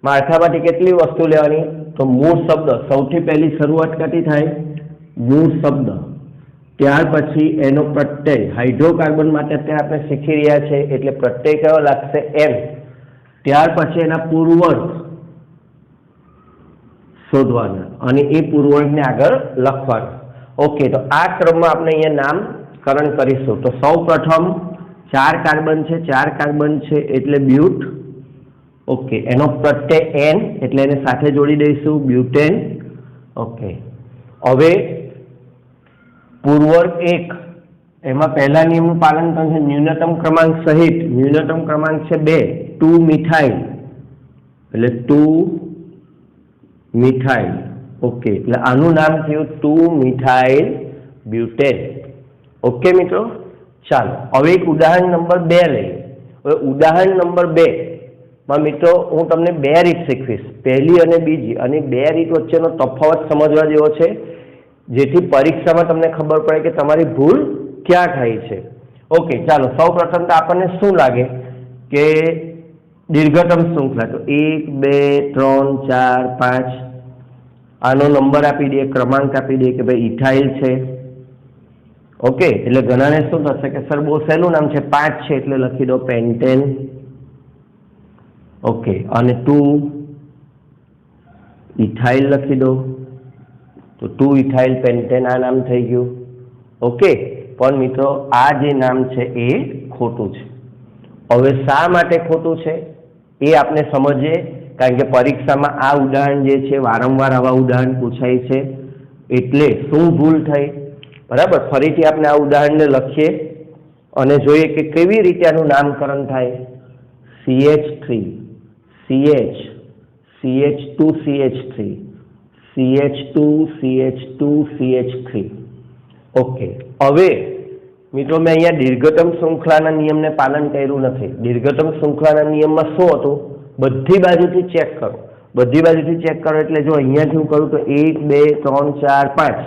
[SPEAKER 1] માળખામાંથી કેટલી વસ્તુ લેવાની? તો મૂળ શબ્દ, સૌથી પહેલી શરૂઆત ક્યાંથી થાય? મૂળ શબ્દ, ત્યાર પછી એનો પ્રત્યય। હાઇડ્રોકાર્બન માટે અત્યારે આપણે શીખી રહ્યા છે એટલે પ્રત્યય કયો લાગશે? N। ત્યાર પછી એના પૂર્વવર્ગ શોધવાના અને એ પૂર્વવર્ગને આગળ લખવાના। ઓકે, તો આ ક્રમમાં આપણે અહીંયા નામકરણ કરીશું। તો સૌ પ્રથમ 4 કાર્બન છે, 4 કાર્બન છે એટલે બ્યુટ। ઓકે, એનો પ્રત્યય N એટલે એને સાથે જોડી દઈશું, બ્યુટેન। ઓકે, હવે પૂર્વવર્ગ 1, એમાં પહેલા નિયમનું પાલન કરશે, ન્યૂનતમ ક્રમાંક સહિત, ન્યૂનતમ ક્રમાંક છે 2, 2 મિથાઇલ એટલે 2 મિથાઇલ। ઓકે, એટલે આનું નામ થયું 2 મિથાઇલ બ્યુટેન। ઓકે મિત્રો, ચાલો હવે એક ઉદાહરણ નંબર 2 લઈએ। હવે ઉદાહરણ નંબર 2 માં મિત્રો હું તમને 2 રીત શીખવીશ, પહેલી અને બીજી, અને 2 રીત વચ્ચેનો તફાવત સમજવા જેવો છે, જેથી પરીક્ષામાં તમને ખબર પડે કે તમારી ભૂલ ક્યાં થાય છે? ઓકે, ચાલો સૌપ્રથમ તો આપણને શું લાગે કે દીર્ઘતમ શૃંખલા, તો 1 2 3 4 5 આનો નંબર આપી દઈએ, ક્રમાંક આપી દઈએ કે ભાઈ ઇથાઇલ છે. ઓકે, એટલે ઘણાને શું થશે કે સર બહુ સહેલું નામ છે, 5 છે એટલે લખી દો પેન્ટેન. ઓકે, અને 2 ઇથાઇલ લખી દો, તો 2 ઇથાઇલ પેન્ટેન આ નામ થઈ ગયું. ઓકે, પણ મિત્રો આ જે નામ છે એ ખોટું છે. હવે શા માટે ખોટું છે એ આપણે સમજીએ, કારણ કે પરીક્ષામાં આ ઉદાહરણ જે છે વારંવાર આવા ઉદાહરણ પૂછાય છે. એટલે શું ભૂલ થઈ, બરાબર? ફરીથી આપણે આ ઉદાહરણને લખીએ અને જોઈએ કે કેવી રીતે આનું નામકરણ થાય. CH3 CH CH2 CH3 CH2 CH2 CH3. Okay, હવે મિત્રો મેં અહીંયા દીર્ઘતમ શૃંખલાના નિયમને પાલન કર્યું નથી. દીર્ઘતમ શૃંખલાના નિયમમાં શું હતું? બધી બાજુથી ચેક કરો, બધી બાજુથી ચેક કરો. એટલે જો અહીંયાથી હું કરું તો 1 2 3 4 5,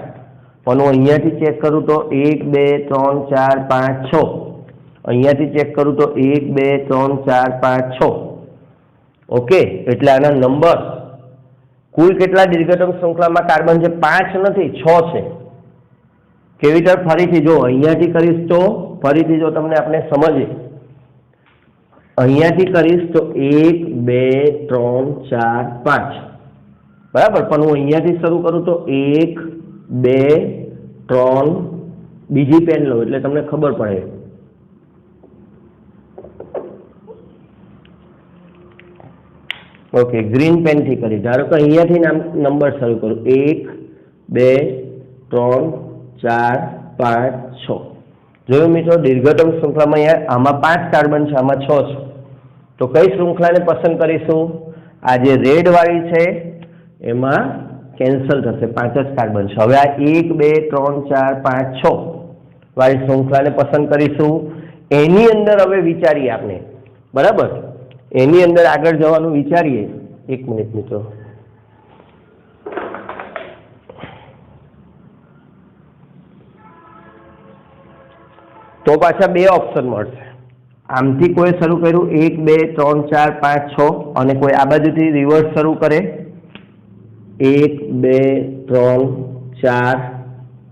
[SPEAKER 1] પણ હું અહીંયાથી ચેક કરું તો 1 2 3 4 5 6, અહીંયાથી ચેક કરું તો 1 2 3 4 5 6. ઓકે, એટલે આના નંબર કુલ કેટલા દીર્ઘતમ શૃંખલામાં કાર્બન છે? 5 નથી, 6 છે. કેવી રીતે? ફરીથી જો અહીંયાથી કરીશ તો ફરીથી જો તમને આપણે સમજીએ, અહીંયાથી કરીશ તો 1 2 3 4 5, બરાબર? પણ હું અહીંયાથી શરૂ કરું તો 1 2 3, બીજી પેન લો એટલે તમને ખબર પડે. ઓકે, ગ્રીન પેનથી કરી. ધારો કે અહીંયાથી નંબર શરૂ કરું 1 2 3 4 5 6. જોયું મિત્રો, દીર્ઘતમ શૃંખલામાં અહીંયા આમાં 5 કાર્બન છે, આમાં 6 છે. તો કઈ શૃંખલાને પસંદ કરીશું? આ જે રેડ વાળી છે એમાં કેન્સલ થશે, 5 જ કાર્બન છે. હવે આ 1 2 3 4 5 6 વાળી શૃંખલાને પસંદ કરીશું. એની અંદર હવે વિચારીએ આપણે, બરાબર? એની અંદર આગળ જવાનું વિચારીએ. એક મિનિટ મિત્રો, તો પાછા 2 ઓપ્શન મળશે. આમથી કોઈ શરૂ કર્યું 1 2 3 4 5 6, અને કોઈ આ બાજુથી રિવર્સ શરૂ કરે 1 2 3 4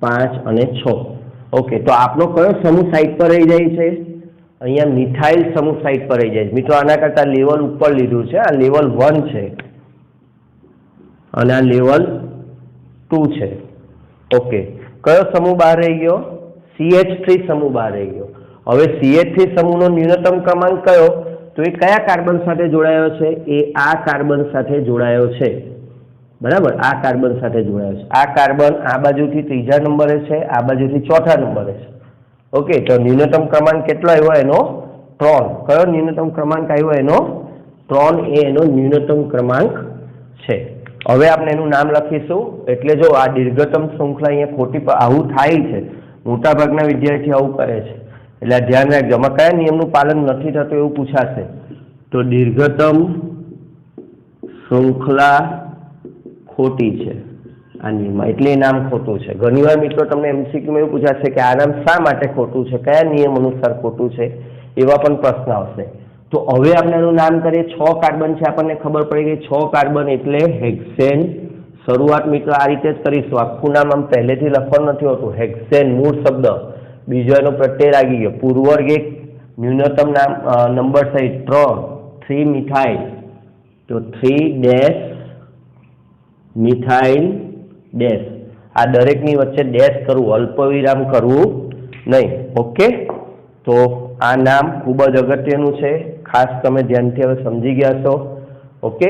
[SPEAKER 1] 5 અને 6. ઓકે, તો આપણો કયો સમૂહ સાઈડ પર રહી જાય છે? અહીંયા મિથાઇલ સમૂહ સાઈડ પર રહી જાય છે. મિત્રો આના કરતાં લેવલ ઉપર લીધું છે. આ લેવલ 1 છે અને આ લેવલ 2 છે. ઓકે, કયો સમૂહ બહાર રહી ગયો? CH3 સમૂહ બહાર રહી ગયો. હવે CH3 સમૂહનો ન્યૂનતમ ક્રમાંક કયો? તો એ કયા કાર્બન સાથે જોડાયો છે? એ આ કાર્બન સાથે જોડાયો છે, બરાબર? આ કાર્બન સાથે જોડાયો છે. આ કાર્બન આ બાજુથી 3જા નંબરે છે, આ બાજુથી 4થા નંબરે છે. ઓકે, તો ન્યૂનતમ ક્રમાંક કેટલો આવ્યો? એનો 3. કયો ન્યૂનતમ ક્રમાંક આવ્યો? એનો 3 એ એનો ન્યૂનતમ ક્રમાંક છે. હવે આપણે એનું નામ લખીશું. એટલે જો આ દીર્ઘતમ શૃંખલા અહીંયા ખોટી, આવું થાય છે, મોટાભાગના વિદ્યાર્થીઓ આવું કરે છે. એટલે ધ્યાન રાખજો, આમાં કયા નિયમનું પાલન નથી થતું એવું પૂછાશે. તો દીર્ઘતમ શૃંખલા ખોટી છે આ નિયમમાં, એટલે એ નામ ખોટું છે. ઘણીવાર મિત્રો તમને MCQ એવું પૂછાશે કે આ નામ શા માટે ખોટું છે, કયા નિયમ અનુસાર ખોટું છે, એવા પણ પ્રશ્ન આવશે. તો હવે આપણે એનું નામ કરીએ. 6 કાર્બન છે, આપણને ખબર પડી ગઈ 6 કાર્બન એટલે હેક્સેન. શરૂઆત મિત્રો આ રીતે જ કરીશું. આખું નામ આમ પહેલેથી લખવાનું નથી હોતું. હેક્સેન મૂળ શબ્દ, બીજો એનો પ્રત્યય લાગી ગયો, પૂર્વવર્ગ 1, ન્યૂનતમ નામ નંબર સહિત 3 મિથાઇલ, તો 3 મિથાઇલ ડેશ. આ દરેકની વચ્ચે ડેશ કરવું, અલ્પવિરામ કરવું નહીં. ઓકે, તો આ નામ ખૂબ જ અગત્યનું છે, ખાસ તમે ધ્યાનથી હવે સમજી ગયા છો. ઓકે,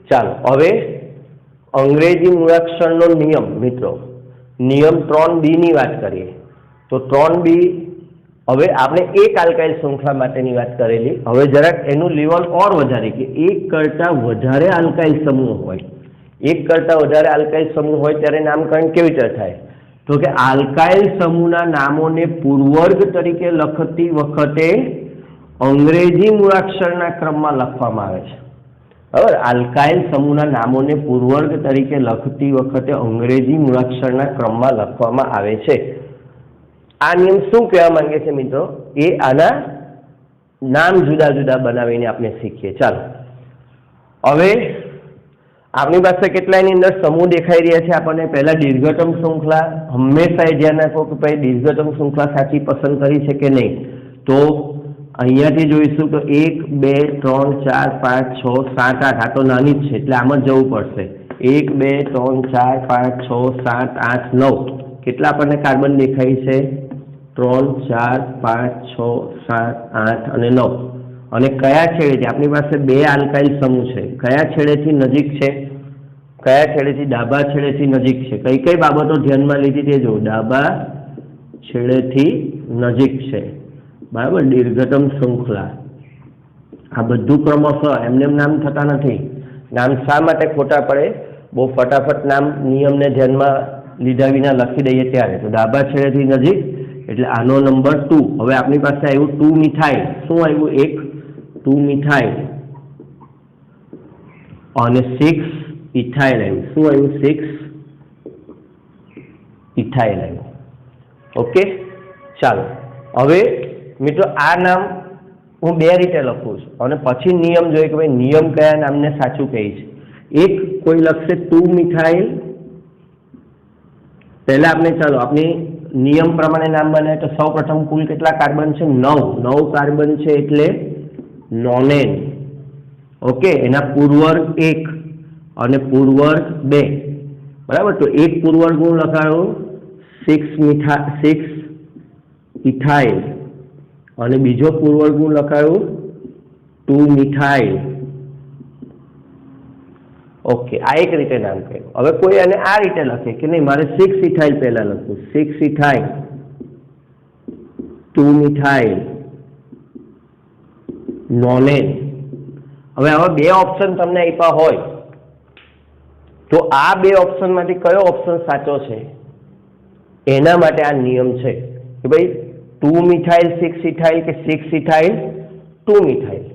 [SPEAKER 1] ચાલો હવે અંગ્રેજી મૂળાક્ષરનો નિયમ મિત્રો, નિયમ 3B ની વાત કરીએ. તો 3B, હવે આપણે એક આલ્કાઇલ શૃંખલા માટેની વાત કરેલી. હવે જરાક એનું લેવલ ઓર વધારે, કે એક કરતાં વધારે આલ્કાઇલ સમૂહ હોય, એક કરતાં વધારે આલ્કાઇલ સમૂહ હોય ત્યારે નામકરણ કેવી રીતે થાય? તો કે આલ્કાઇલ સમૂહના નામોને પૂર્વવર્ગ તરીકે લખતી વખતે અંગ્રેજી મૂળાક્ષરના ક્રમમાં લખવામાં આવે છે. બરાબર? આલ્કાઇલ સમૂહના નામોને પૂર્વવર્ગ તરીકે લખતી વખતે અંગ્રેજી મૂળાક્ષરના ક્રમમાં લખવામાં આવે છે. આ નિયમ શું કહેવા માંગે છે મિત્રો એ આના નામ જુદા જુદા બનાવીને આપણે શીખીએ. ચાલો હવે આપણી પાસે કેટલાયની અંદર સમૂહ દેખાઈ રહ્યા છે આપણને. પહેલા દીર્ઘતમ શૃંખલા. હંમેશા એ ધ્યાન રાખો કે ભાઈ દીર્ઘતમ શૃંખલા સાચી પસંદ કરી છે કે નહીં. તો અહીંયાથી જોઈશું તો 1 2 3 4 5 6 7 8. આ તો નાની જ છે એટલે આમ જ જવું પડશે. 1 2 3 4 5 6 7 8 9. કેટલા આપણને કાર્બન દેખાય છે? 3 4 5 6 7 8 અને 9. અને કયા છેડેથી? આપણી પાસે 2 આલ્કાઇલ સમૂહ છે. કયા છેડેથી નજીક છે? કયા છેડેથી? ડાબા છેડેથી નજીક છે. કઈ કઈ બાબતો ધ્યાનમાં લીધી તે જો. ડાબા છેડેથી નજીક છે, બરાબર. દીર્ઘતમ શૃંખલા. આ બધું ક્રમશઃ એમને નામ થતા નથી. નામ શા માટે ખોટા પડે? બહુ ફટાફટ નામ નિયમને ધ્યાનમાં લીધા વિના લખી દઈએ ત્યારે. તો ડાબા છેડેથી નજીક એટલે આનો નંબર 2. હવે આપણી પાસે આવ્યું 2 મિથાઇલ. શું આવ્યું? 2 મિથાઇલ અને 6 ઇથાઇલ આવ્યું. શું આવ્યું? 6 ઇથાઇલ આવ્યું. ઓકે, ચાલો હવે મિત્રો આ નામ હું 2 રીતે લખું છું અને પછી નિયમ જોઈએ કે ભાઈ નિયમ કયા નામને સાચું કહે છે. એક કોઈ લખશે 2 મિથાઇલ. પહેલા આપણે ચાલો આપણી નિયમ પ્રમાણે નામ બનાવે તો સૌ પ્રથમ કુલ કેટલા કાર્બન છે? 9 કાર્બન છે એટલે નોનેન. ઓકે, એના પૂર્વર્ગ 1 અને પૂર્વર્ગ 2, બરાબર. તો એક પૂર્વર્ગ હું લખાયું 6 ઇથાઇલ અને બીજો પૂર્વર્ગ હું લખાયું 2 મિથાઇલ. ઓકે, આ એક રીતે નામ કર્યું. હવે કોઈ આને આ રીતે લખે કે નહીં મારે 6 ઇથાઇલ પહેલા લખવું. 6 ઇથાઇલ 2 મિથાઇલ નોનેન. હવે આવા 2 ઓપ્શન તમને આપ્યા હોય તો આ 2 ઓપ્શનમાંથી કયો ઓપ્શન સાચો છે એના માટે આ નિયમ છે કે ભાઈ 2 મિથાઇલ 6 ઇથાઇલ કે 6 ઇથાઇલ 2 મિથાઇલ,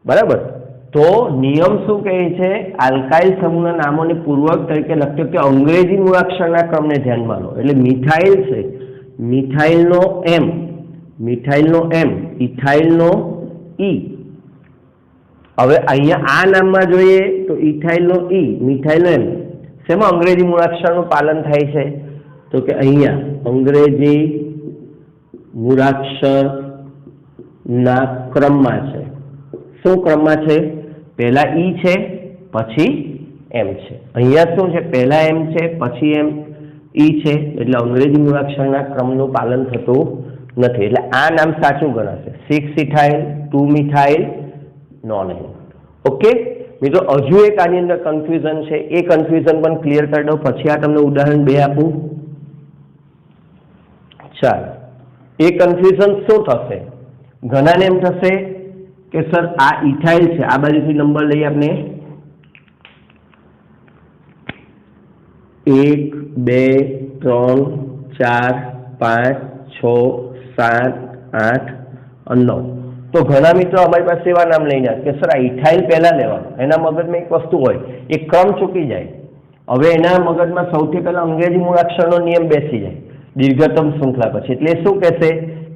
[SPEAKER 1] બરાબર. તો નિયમ શું કહે છે? આલ્કાઇલ સમૂહના નામોને પૂર્વક તરીકે લખ્યો કે અંગ્રેજી મૂળાક્ષરના ક્રમને ધ્યાનમાં લો. એટલે મિથાઇલ છે, મિથાઇલનો M, ઇથાઇલનો E. હવે અહીંયા આ નામમાં જોઈએ તો ઇથાઇલનો E, મિથાઇલનો M. શેમાં અંગ્રેજી મૂળાક્ષરનું પાલન થાય છે? તો કે અહીંયા અંગ્રેજી મૂળાક્ષરના ક્રમમાં છે. શું ક્રમમાં છે? પહેલા E છે પછી M છે. અહીંયા શું છે? પહેલા M છે પછી E છે. એટલે અંગ્રેજી મૂળાક્ષરના ક્રમનું પાલન થતું નથી. એટલે આ નામ સાચું ગણાશે. 6 ઇથાઇલ 2 મિથાઇલ નોનેન. ઓકે મિત્રો, હજુ એક આની અંદર કન્ફ્યુઝન છે. એ કન્ફ્યુઝન પણ ક્લિયર કરી દઉં પછી આ તમને ઉદાહરણ 2 આપું. ચાલો, એ કન્ફ્યુઝન શું થશે? ઘણાને એમ થશે કે સર આ ઇથાઇલ છે, આ બાજુથી નંબર લઈએ આપણે 1 2 3 4 5 6 7 8 અને 9. તો ઘણા મિત્રો અમારી પાસે એવા નામ લઈને કે સર આ ઇથાઇલ પહેલા લેવાનું. એના મગજમાં એક વસ્તુ હોય, એક ક્રમ ચૂકી જાય. હવે એના મગજમાં સૌથી પહેલા અંગ્રેજી મૂળાક્ષરનો નિયમ બેસી જાય દીર્ઘતમ શૃંખલા પછી. એટલે શું કહેશે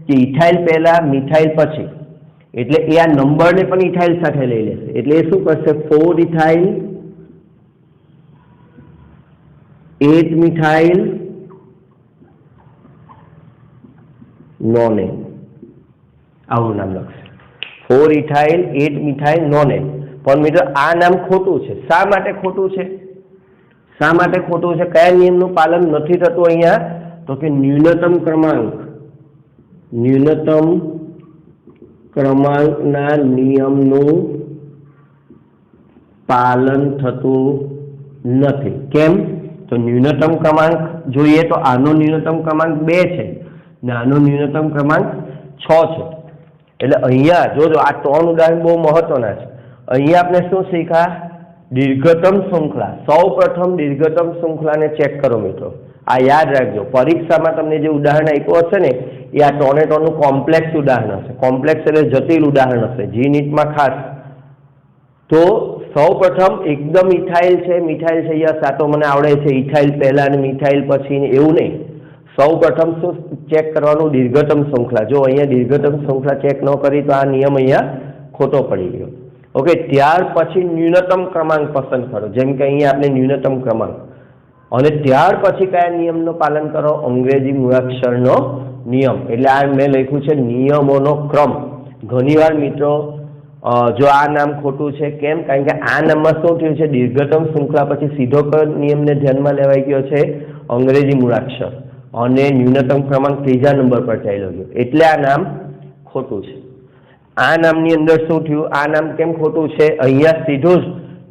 [SPEAKER 1] કે ઇથાઇલ પહેલા મિથાઇલ પછી. એટલે એ આ નંબરને પણ ઇથાઇલ સાથે લઈ લેશે. એટલે એ શું કરશે? 4 ઇથાઇલ 8 મિથાઇલ નોનેન. આવું નામ લખશે. 4 ઇથાઇલ 8 મિથાઇલ નોનેન. પણ મિત્રો આ નામ ખોટું છે. શા માટે ખોટું છે? શા માટે ખોટું છે? કયા નિયમનું પાલન નથી થતું અહીંયા? તો કે ન્યૂનતમ ક્રમાંકના નિયમનું પાલન થતું નથી. કેમ? તો ન્યૂનતમ ક્રમાંક જોઈએ તો આનો ન્યૂનતમ ક્રમાંક 2 છે ને આનો ન્યૂનતમ ક્રમાંક 6 છે. એટલે અહીંયા જોજો આ 3 ઉદાહરણ બહુ મહત્વના છે. અહીંયા આપણે શું શીખ્યા? દીર્ઘતમ શૃંખલા. સૌ પ્રથમ દીર્ઘતમ શૃંખલાને ચેક કરો મિત્રો. આ યાદ રાખજો, પરીક્ષામાં તમને જે ઉદાહરણ આપ્યું હશે ને એ આ 3 નું કોમ્પ્લેક્સ ઉદાહરણ હશે. કોમ્પ્લેક્સ એટલે જટિલ ઉદાહરણ હશે, જી નીટમાં ખાસ. તો સૌ પ્રથમ એકદમ ઇથાઇલ છે મિથાઇલ છે, યસ આ તો મને આવડે છે, ઇથાઇલ પહેલા અને મિથાઇલ પછી એવું નહીં. સૌ પ્રથમ શું ચેક કરવાનું? દીર્ઘતમ શ્રૃંખલા. જો અહીંયા દીર્ઘતમ શ્રૃંખલા ચેક ન કરી તો આ નિયમ અહીંયા ખોટો પડી ગયો. ઓકે, ત્યાર પછી ન્યૂનતમ ક્રમાંક પસંદ કરો, જેમ કે અહીંયા આપણે ન્યૂનતમ ક્રમાંક, અને ત્યાર પછી કયા નિયમનું પાલન કરો? અંગ્રેજી મૂળાક્ષરનો નિયમ. એટલે આ મેં લખ્યું છે નિયમોનો ક્રમ. ઘણીવાર મિત્રો જો આ નામ ખોટું છે, કેમ? કારણ કે આ નામમાં શું થયું છે? દીર્ઘતમ શ્રૃંખલા પછી સીધો નિયમને ધ્યાનમાં લેવાઈ ગયો છે અંગ્રેજી મૂળાક્ષર, અને ન્યૂનતમ ક્રમાંક ત્રીજા નંબર પર ચાલ્યો ગયો, એટલે આ નામ ખોટું છે. આ નામની અંદર શું થયું? આ નામ કેમ ખોટું છે? અહીંયા સીધું જ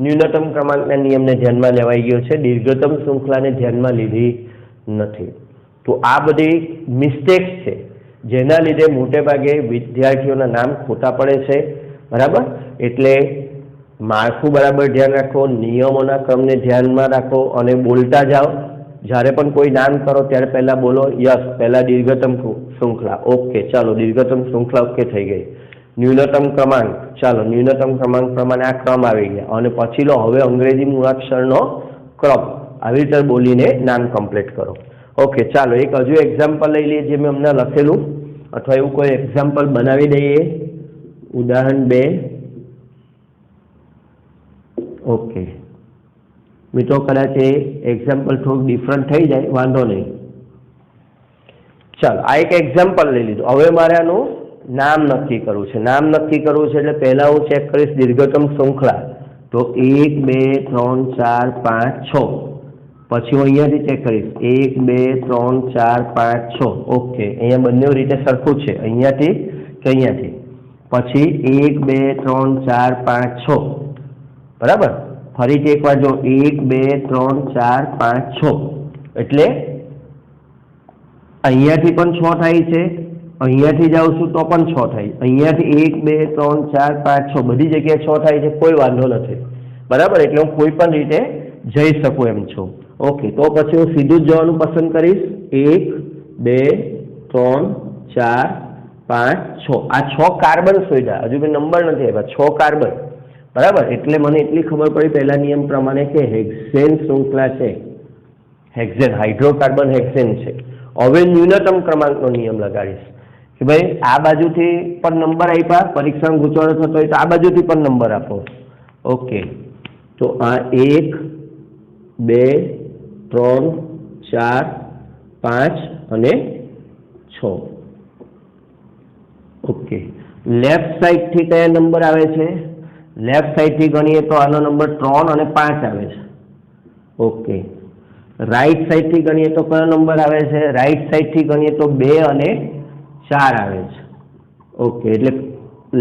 [SPEAKER 1] ન્યૂનતમ ક્રમાંકના નિયમને ધ્યાનમાં લેવાઈ ગયો છે, દીર્ઘતમ શ્રૃંખલાને ધ્યાનમાં લીધી નથી. તો આ બધી મિસ્ટેક્સ છે, જેના લીધે મોટે ભાગે વિદ્યાર્થીઓના નામ ખોટા પડે છે. બરાબર? એટલે માળખું બરાબર ધ્યાન રાખો, નિયમોના ક્રમને ધ્યાનમાં રાખો, અને બોલતા જાઓ. જ્યારે પણ કોઈ નામ કરો ત્યારે પહેલાં બોલો યસ, પહેલાં દીર્ઘતમ શ્રૃંખલા. ઓકે, ચાલો દીર્ઘતમ શ્રૃંખલા ઓકે થઈ ગઈ. ન્યૂનતમ ક્રમાંક, ચાલો ન્યૂનતમ ક્રમાંક પ્રમાણે આ ક્રમ આવી ગયા, અને પછી લો હવે અંગ્રેજી મૂળાક્ષરનો ક્રમ. આવી રીતે બોલીને નામ કમ્પ્લીટ કરો. ઓકે, ચાલો એક હજુ એક્ઝામ્પલ લઈ લઈએ, જે મેં હમણાં લખેલું, અથવા એવું કોઈ એક્ઝામ્પલ બનાવી દઈએ. ઉદાહરણ 2. ઓકે મિત્રો, કદાચ એ એક્ઝામ્પલ થોડુંક ડિફરન્ટ થઈ જાય, વાંધો નહીં. ચાલો આ એક એક્ઝામ્પલ લઈ લીધું. હવે મારે આનું નામ નક્કી કરવું છે. નામ નક્કી કરવું છે એટલે પહેલાં હું ચેક કરીશ દીર્ઘતમ શ્રૃંખલા. તો 1 2 3 4 5 6. પછી હું અહીંયાથી ચેક કરીશ 1 2 3 4 5 6. ઓકે, અહીંયા બંને રીતે સરખું છે, અહીંયાથી કે અહીંયાથી. પછી 1 2 3 4 5 6. બરાબર? ફરીથી એકવાર જો 1 2 3 4 5 6. એટલે અહીંયાથી પણ 6 થાય છે, અહીંયાથી જાઉં છું તો પણ 6 થાય, અહીંયાથી 1 2 3 4 5 6 બધી જગ્યાએ 6 થાય છે, કોઈ વાંધો નથી. બરાબર? એટલે હું કોઈ પણ રીતે જઈ શકું એમ છું. ઓકે, તો પછી હું સીધું જ જવાનું પસંદ કરીશ. 1 2 3 4 5 6. આ 6 કાર્બન શોધ્યા, હજુ મેં નંબર નથી આપ્યા, 6 કાર્બન. બરાબર? એટલે મને એટલી ખબર પડી પહેલા નિયમ પ્રમાણે કે હેક્સેન શ્રૃંખલા છે, હેક્સેન હાઇડ્રોકાર્બન હેક્સેન છે. હવે ન્યૂનતમ ક્રમાંકનો નિયમ લગાડીશ કે ભાઈ આ બાજુથી પણ નંબર આપ્યા, પરીક્ષામાં ગૂંચવણો થતો હોય તો આ બાજુથી પણ નંબર આપો. ઓકે, તો આ 1 2 3 4 5 અને 6. ઓકે, લેફ્ટ સાઈડથી કયા નંબર આવે છે? લેફ્ટ સાઈડથી ગણીએ તો આનો નંબર 3 અને 5 આવે છે. ઓકે, રાઈટ સાઈડથી ગણીએ તો કયો નંબર આવે છે? રાઈટ સાઈડથી ગણીએ તો 2 અને 4 આવે છે. ઓકે, એટલે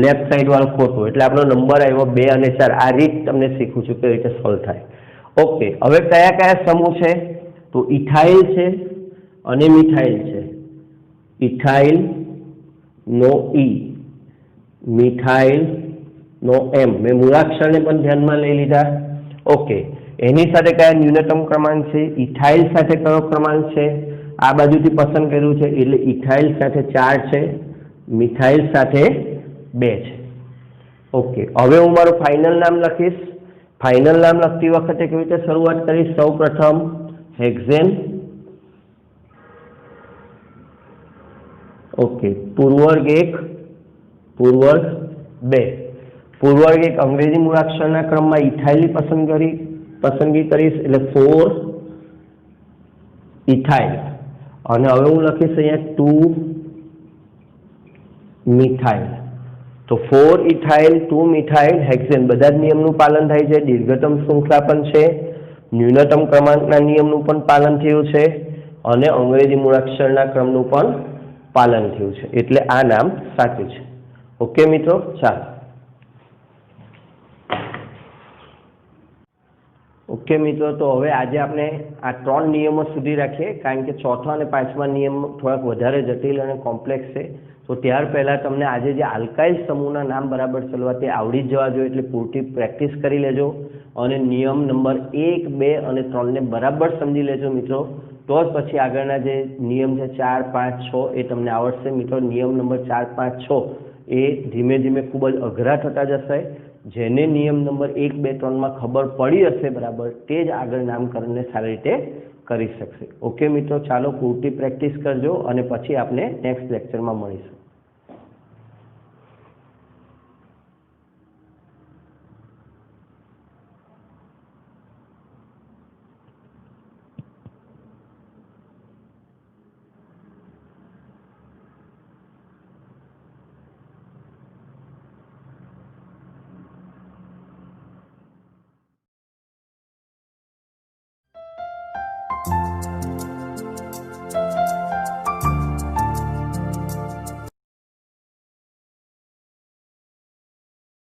[SPEAKER 1] લેફ્ટ સાઈડ વાળો ખોટો, એટલે આપણો નંબર આવ્યો 2 અને 4. આ રીત તમને શીખું છું કેવી રીતે સોલ્વ થાય. ઓકે, હવે કયા કયા સમૂહ છે? તો ઇથાઇલ છે અને મિથાઇલ છે. ઇથાઇલ નો ઈ, મિથાઇલ નો એમ. મેં મૂળાક્ષરને પણ ધ્યાનમાં લઈ લીધા. ઓકે, એની સાથે કયા ન્યૂનતમ ક્રમાંક છે? ઇથાઇલ સાથે કયો ક્રમાંક છે? આ બાજુથી પસંદ કર્યું છે, એટલે ઇથાઇલ સાથે 4 છે, મિથાઇલ સાથે 2 છે. ઓકે, હવે હું મારું ફાઇનલ નામ લખીશ. ફાઇનલ નામ લખતી વખતે કેવી રીતે શરૂઆત કરીશ? સૌ પ્રથમ હેક્સેન. ઓકે, પૂર્વવર્ગ 1, પૂર્વવર્ગ 2. પૂર્વવર્ગ 1 અંગ્રેજી મૂળાક્ષરના ક્રમમાં ઇથાઇલની પસંદગી કરીશ, એટલે 4 ઇથાઇલ. અને હવે હું લખીશ અહીંયા 2 મિથાઇલ. તો 4 ઇથાઇલ 2 મિથાઇલ હેક્સેન. બધા જ નિયમનું પાલન થાય છે, દીર્ઘતમ શ્રૃંખલા પણ છે, ન્યૂનતમ ક્રમાંકના નિયમનું પણ પાલન થયું છે, અને અંગ્રેજી મૂળાક્ષરના ક્રમનું પણ પાલન થયું છે. એટલે આ નામ સાચું છે. ઓકે મિત્રો, ચાલો. ઓકે મિત્રો, તો હવે આજે આપણે આ 3 નિયમો સુધી રાખીએ, કારણ કે ચોથા અને પાંચમા નિયમ થોડાક વધારે જટિલ અને કોમ્પ્લેક્સ છે. તો ત્યાર પહેલાં તમને આજે જે આલ્કાઇલ સમૂહના નામ બરાબર ચલવા તે આવડી જ જવા જોઈએ, એટલે પૂરતી પ્રેક્ટિસ કરી લેજો, અને નિયમ નંબર 1 2 અને 3ને બરાબર સમજી લેજો મિત્રો. તો જ પછી આગળના જે નિયમ છે 4 5 6 એ તમને આવડશે મિત્રો. નિયમ નંબર 4 5 6 એ ધીમે ધીમે ખૂબ જ અઘરા થતા જશે. જેને નિયમ નંબર 1 2 3માં ખબર પડી હશે બરાબર, તે જ આગળ નામકરણને સારી રીતે કરી શકશે. ઓકે મિત્રો, ચાલો પૂરતી પ્રેક્ટિસ કરજો અને પછી આપણે નેક્સ્ટ લેક્ચરમાં મળીશું.